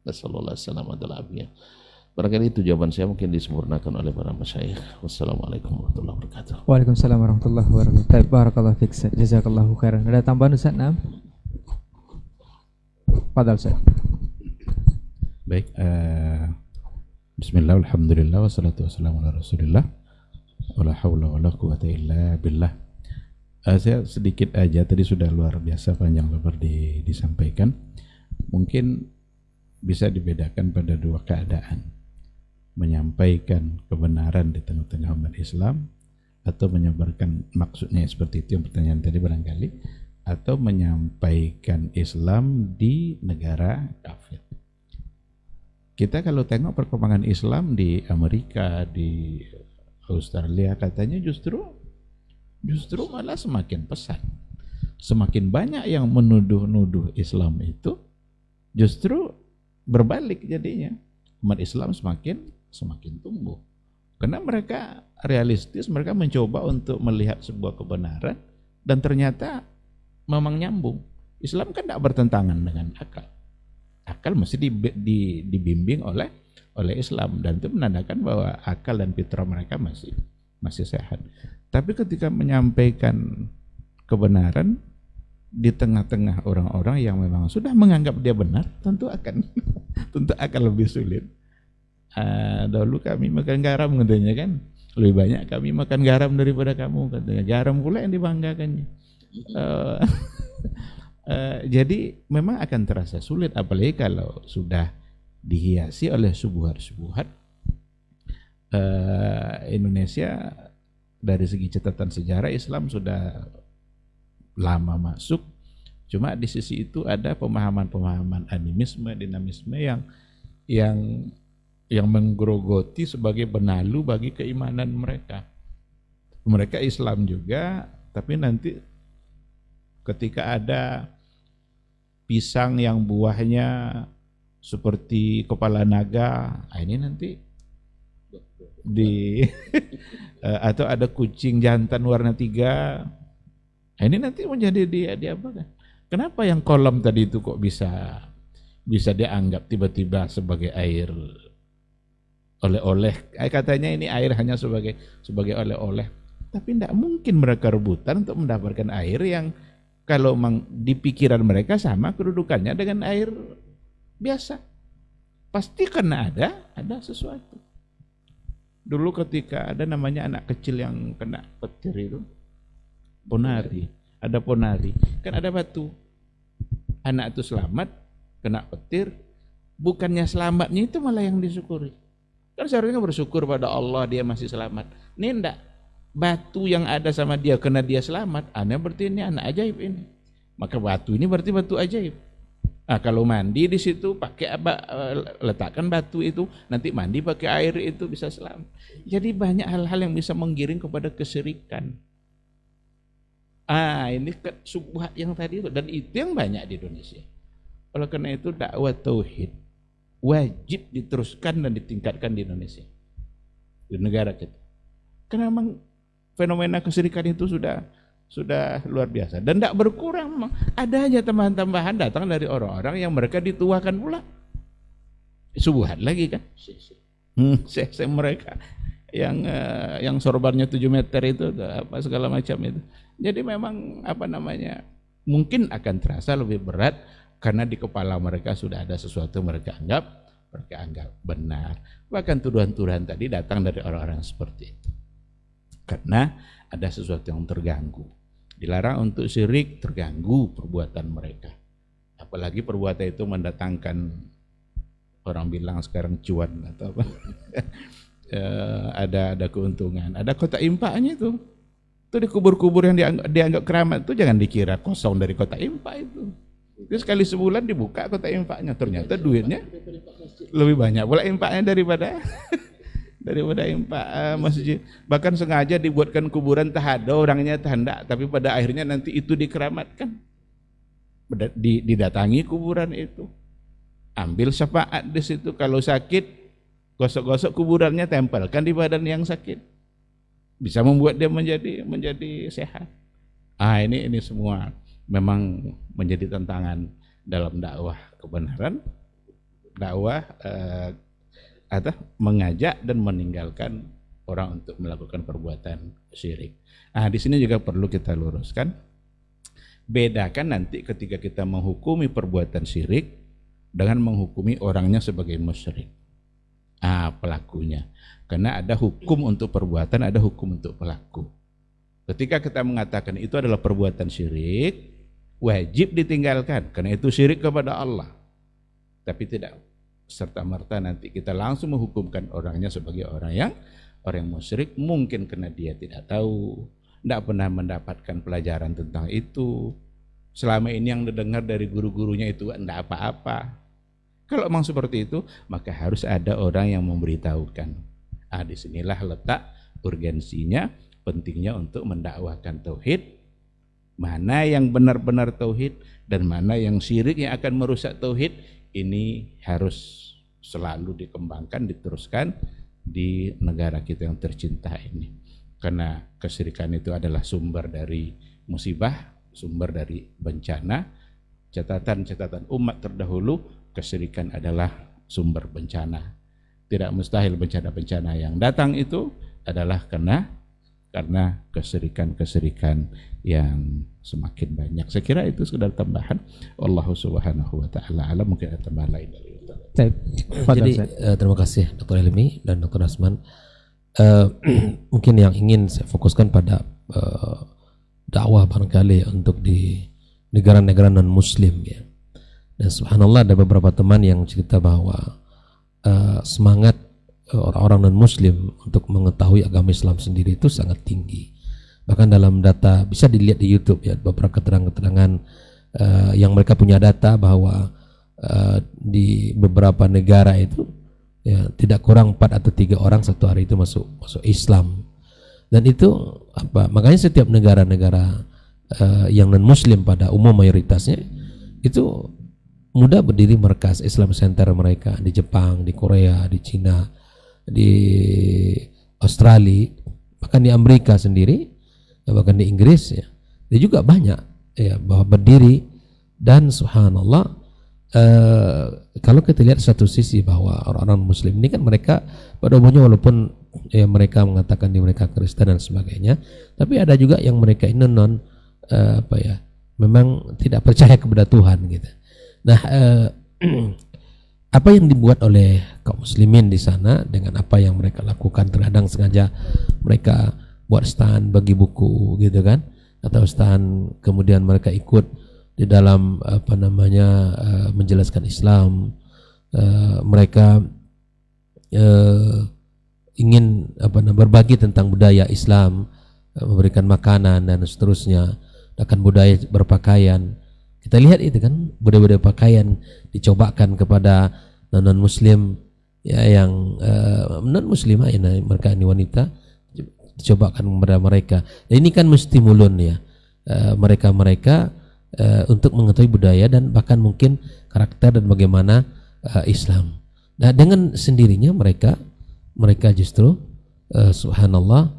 Wassalamualaikum warahmatullahi wabarakatuh. Barangkali itu jawaban saya, mungkin disempurnakan oleh para masyayikh. Wassalamualaikum warahmatullahi wabarakatuh. Waalaikumsalam warahmatullahi wabarakatuh. Barakallahu fiik. Jazakallahu khairan. Ada tambahan Ustaz? Naam. Fadhal Ustaz. Baik, bismillah, alhamdulillah, wassalatu wassalamu ala rasulillah, wala hawla wala quwata illa billah. Saya sedikit aja, tadi sudah luar biasa panjang lebar disampaikan. Mungkin bisa dibedakan pada dua keadaan: menyampaikan kebenaran di tengah-tengah umat Islam, atau menyebarkan, maksudnya seperti itu yang pertanyaan tadi barangkali, atau menyampaikan Islam di negara kafir. Kita kalau tengok perkembangan Islam di Amerika, di Australia, katanya justru malah semakin pesat. Semakin banyak yang menuduh-nuduh Islam itu, justru berbalik jadinya. Umat Islam semakin tumbuh. Karena mereka realistis, mereka mencoba untuk melihat sebuah kebenaran, dan ternyata memang nyambung. Islam kan tidak bertentangan dengan akal. Akal mesti dibimbing oleh Islam, dan itu menandakan bahwa akal dan fitrah mereka masih sehat. Tapi ketika menyampaikan kebenaran, di tengah-tengah orang-orang yang memang sudah menganggap dia benar, tentu akan tentu akan lebih sulit. Dahulu kami makan garam katanya kan, lebih banyak kami makan garam daripada kamu katanya. Garam pula yang dibanggakannya. Jadi memang akan terasa sulit, apalagi kalau sudah dihiasi oleh subuhat-subuhat. Indonesia dari segi catatan sejarah Islam sudah lama masuk, cuma di sisi itu ada pemahaman-pemahaman animisme, dinamisme yang menggerogoti sebagai benalu bagi keimanan mereka. Mereka Islam juga, tapi nanti ketika ada pisang yang buahnya seperti kepala naga, ini nanti atau ada kucing jantan warna 3, ini nanti menjadi dia apa kan? Kenapa yang kolam tadi itu kok bisa dianggap tiba-tiba sebagai air oleh-oleh? Katanya ini air hanya sebagai oleh-oleh, tapi tidak mungkin mereka rebutan untuk mendapatkan air yang kalau memang di pikiran mereka sama kedudukannya dengan air biasa. Pasti karena ada sesuatu. Dulu ketika ada namanya anak kecil yang kena petir itu, ponari, ada ponari, kan ada batu. Anak itu selamat, kena petir, bukannya selamatnya itu malah yang disyukuri. Kan seharusnya bersyukur pada Allah dia masih selamat. Ini enggak, batu yang ada sama dia karena dia selamat, berarti ini anak ajaib ini. Maka batu ini berarti batu ajaib. Kalau mandi di situ pakai letakkan batu itu, nanti mandi pakai air itu bisa selamat. Jadi banyak hal-hal yang bisa menggiring kepada kesyirikan. Ini subhat yang tadi itu, dan itu yang banyak di Indonesia. Oleh karena itu dakwah tauhid wajib diteruskan dan ditingkatkan di Indonesia, di negara kita. Karena memang fenomena kesyirikan itu sudah luar biasa dan tidak berkurang. Memang ada aja tambahan-tambahan datang dari orang-orang yang mereka dituakan pula. Subhat lagi kan, syekh mereka yang sorbannya 7 meter itu apa segala macam itu. Jadi memang mungkin akan terasa lebih berat karena di kepala mereka sudah ada sesuatu mereka anggap benar. Bahkan tuduhan-tuduhan tadi datang dari orang-orang seperti itu. Karena ada sesuatu yang terganggu. Dilarang untuk syirik, terganggu perbuatan mereka. Apalagi perbuatan itu mendatangkan, orang bilang sekarang cuan atau apa. Ada keuntungan, ada kotak infaknya itu. Itu di kubur-kubur yang dianggap keramat itu jangan dikira kosong dari kotak infak itu. Itu sekali sebulan dibuka kotak infaknya, ternyata duitnya lebih banyak pula infaknya daripada infak masjid. Bahkan sengaja dibuatkan kuburan tak ada orangnya hendak, tapi pada akhirnya nanti itu dikeramatkan. Didatangi kuburan itu, ambil syafaat di situ. Kalau sakit, gosok-gosok kuburannya, tempelkan di badan yang sakit. Bisa membuat dia menjadi sehat. Ini semua memang menjadi tantangan dalam dakwah kebenaran, dakwah atau mengajak dan meninggalkan orang untuk melakukan perbuatan syirik. Di sini juga perlu kita luruskan, bedakan nanti ketika kita menghukumi perbuatan syirik dengan menghukumi orangnya sebagai musyrik. Pelakunya. Karena ada hukum untuk perbuatan, ada hukum untuk pelaku. Ketika kita mengatakan itu adalah perbuatan syirik, wajib ditinggalkan karena itu syirik kepada Allah. Tapi tidak serta-merta nanti kita langsung menghukumkan orangnya sebagai orang musyrik, mungkin karena dia tidak tahu, tidak pernah mendapatkan pelajaran tentang itu. Selama ini yang didengar dari guru-gurunya itu tidak apa-apa. Kalau memang seperti itu, maka harus ada orang yang memberitahukan. Disinilah letak urgensinya, pentingnya untuk mendakwahkan tauhid. Mana yang benar-benar tauhid dan mana yang syirik yang akan merusak tauhid, ini harus selalu dikembangkan, diteruskan di negara kita yang tercinta ini. Karena kesyirikan itu adalah sumber dari musibah, sumber dari bencana. Catatan umat terdahulu, kesyirikan adalah sumber bencana. Tidak mustahil bencana-bencana yang datang itu adalah karena karena keserikan-keserikan yang semakin banyak. Saya kira itu sekedar tambahan. Wallahu subhanahu wa ta'ala alam. Mungkin ada tambahan lain dari Ustaz. Jadi terima kasih Dr. Helmi dan Dr. Asman. Mungkin yang ingin saya fokuskan pada dakwah barangkali untuk di negara-negara non muslim ya. Dan subhanallah ada beberapa teman yang cerita bahwa semangat orang-orang non muslim untuk mengetahui agama Islam sendiri itu sangat tinggi. Bahkan dalam data bisa dilihat di YouTube ya, beberapa keterangan-keterangan yang mereka punya data bahwa di beberapa negara itu ya, tidak kurang 4 atau 3 orang satu hari itu masuk Islam. Dan itu apa? Makanya setiap negara-negara yang non muslim pada umum mayoritasnya itu mudah berdiri markas Islam Center mereka di Jepang, di Korea, di Cina, di Australia, bahkan di Amerika sendiri, bahkan di Inggris ya. Dia juga banyak ya bahwa berdiri. Dan subhanallah kalau kita lihat satu sisi bahwa orang-orang muslim ini kan mereka pada umumnya walaupun ya mereka mengatakan di mereka Kristen dan sebagainya, tapi ada juga yang mereka ini memang tidak percaya kepada Tuhan gitu. Nah, apa yang dibuat oleh kaum muslimin di sana dengan apa yang mereka lakukan, terkadang sengaja mereka buat stand bagi buku gitu kan, atau stand kemudian mereka ikut di dalam menjelaskan Islam, mereka ingin berbagi tentang budaya Islam, memberikan makanan dan seterusnya, akan budaya berpakaian. Kita lihat itu kan budaya-budaya pakaian dicobakan kepada non muslim ya, yang non muslimah ya, mereka ini wanita dicobakan kepada mereka. Dan ini kan menstimulun ya mereka untuk mengetahui budaya dan bahkan mungkin karakter dan bagaimana Islam. Nah, dengan sendirinya mereka justru subhanallah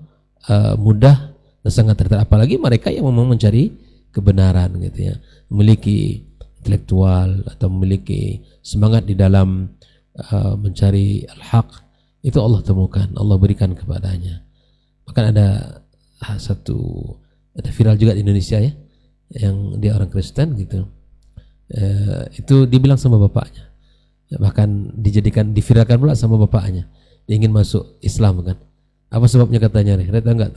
mudah dan sangat tertarik, apalagi mereka yang memang mencari kebenaran gitu ya, memiliki intelektual atau memiliki semangat di dalam mencari al-haq, itu Allah temukan, Allah berikan kepadanya. Bahkan ada viral juga di Indonesia ya, yang dia orang Kristen gitu, itu dibilang sama bapaknya, bahkan diviralkan pula sama bapaknya, dia ingin masuk Islam kan. Apa sebabnya katanya nih, tahu nggak?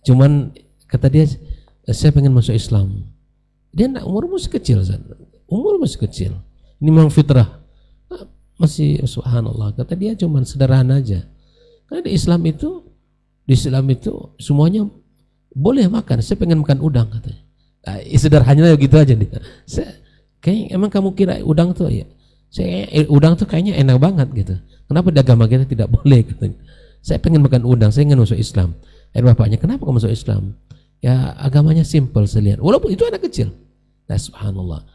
Cuman kata dia, saya pengen masuk Islam. Dia umur masih kecil, umur masih kecil. Ini memang fitrah, masih subhanallah. Kata dia cuman sederhana aja. Karena di Islam itu semuanya boleh makan. Saya pengen makan udang katanya. Sederhananya gitu aja dia. Emang kamu kira udang tuh ya? Udang tuh kayaknya enak banget gitu. Kenapa di agama kita tidak boleh katanya? Saya pengen makan udang, saya ingin masuk Islam. Bapaknya, kenapa kamu masuk Islam? Ya agamanya simple saya lihat. Walaupun itu anak kecil. Nah, subhanallah.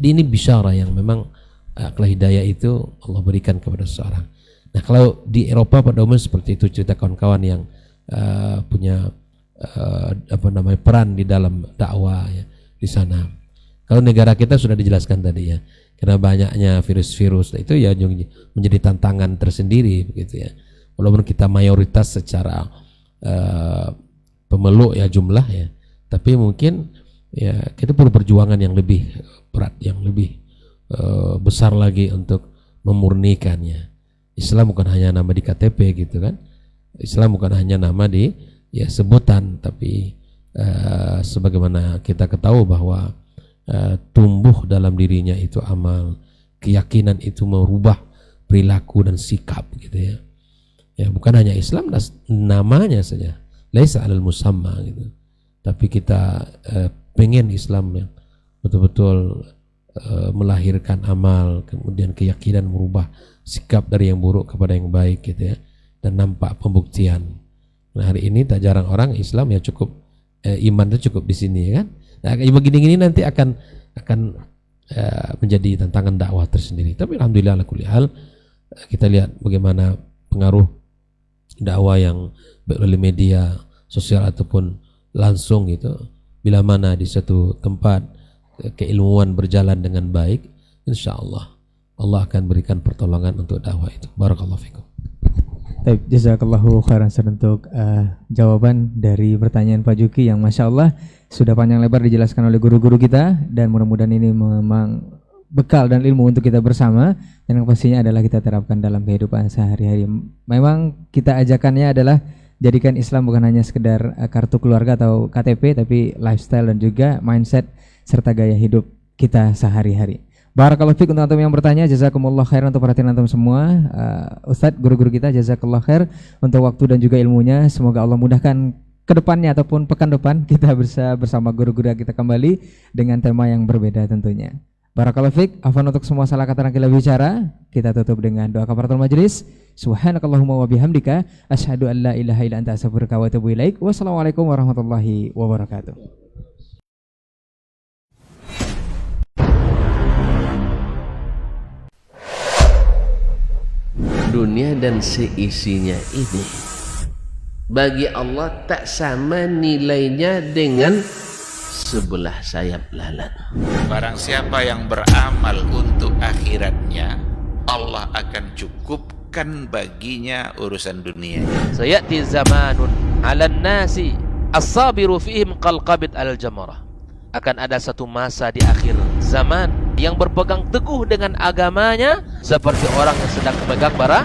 Ini bisyarah yang memang akal hidayah itu Allah berikan kepada seseorang. Nah, kalau di Eropa pada umumnya seperti itu, cerita kawan-kawan yang punya peran di dalam dakwah ya, di sana. Kalau negara kita sudah dijelaskan tadi ya, karena banyaknya virus-virus itu ya menjadi tantangan tersendiri begitu ya. Walaupun kita mayoritas secara pemeluk ya jumlah ya, tapi mungkin ya kita perlu perjuangan yang lebih berat, yang lebih besar lagi untuk memurnikannya. Islam bukan hanya nama di KTP gitu kan, Islam bukan hanya nama di ya sebutan, tapi sebagaimana kita ketahui bahwa tumbuh dalam dirinya itu amal, keyakinan itu merubah perilaku dan sikap gitu ya. Ya bukan hanya Islam namanya saja, laisa alal musamma gitu. Tapi kita pengen Islam yang betul-betul melahirkan amal, kemudian keyakinan merubah sikap dari yang buruk kepada yang baik gitu ya, dan nampak pembuktian. Nah, hari ini tak jarang orang Islam ya cukup iman itu cukup di sini ya kan. Nah, begini-gini nanti akan menjadi tantangan dakwah tersendiri. Tapi alhamdulillah ala kulli hal kita lihat bagaimana pengaruh dakwah yang baik oleh media sosial ataupun langsung gitu. Bila mana di satu tempat keilmuan berjalan dengan baik, insya Allah Allah akan berikan pertolongan untuk dakwah itu. Barakallahu fikum. Baik, jazakallahu khairan untuk jawaban dari pertanyaan Pak Juki yang Masya Allah sudah panjang lebar dijelaskan oleh guru-guru kita, dan mudah-mudahan ini memang bekal dan ilmu untuk kita bersama, dan yang pastinya adalah kita terapkan dalam kehidupan sehari-hari. Memang kita ajakannya adalah jadikan Islam bukan hanya sekedar kartu keluarga atau KTP, tapi lifestyle dan juga mindset serta gaya hidup kita sehari-hari. Barakallahu fiik untuk antum yang bertanya, jazakumullah khair untuk perhatian antum semua. Ustadz, guru-guru kita, jazakallah khair untuk waktu dan juga ilmunya. Semoga Allah mudahkan ke depannya ataupun pekan depan kita bersama guru-guru kita kembali dengan tema yang berbeda tentunya. Barakallahu fiik. Afwan untuk semua salah kata dan khilaf bicara. Kita tutup dengan doa kafaratul majelis. Subhanakallahumma wa bihamdika asyhadu an la ilaha illa anta astaghfiruka wa atubu ilaik. Wassalamualaikum warahmatullahi wabarakatuh. Dunia dan seisinya ini bagi Allah tak sama nilainya dengan sebelah sayap lalat. Barang siapa yang beramal untuk akhiratnya, Allah akan cukupkan baginya urusan dunia. Sayati zamanun 'alan nasi as-sabiru fihim qalqabit al-jamarah. Akan ada satu masa di akhir zaman yang berpegang teguh dengan agamanya seperti orang yang sedang memegang bara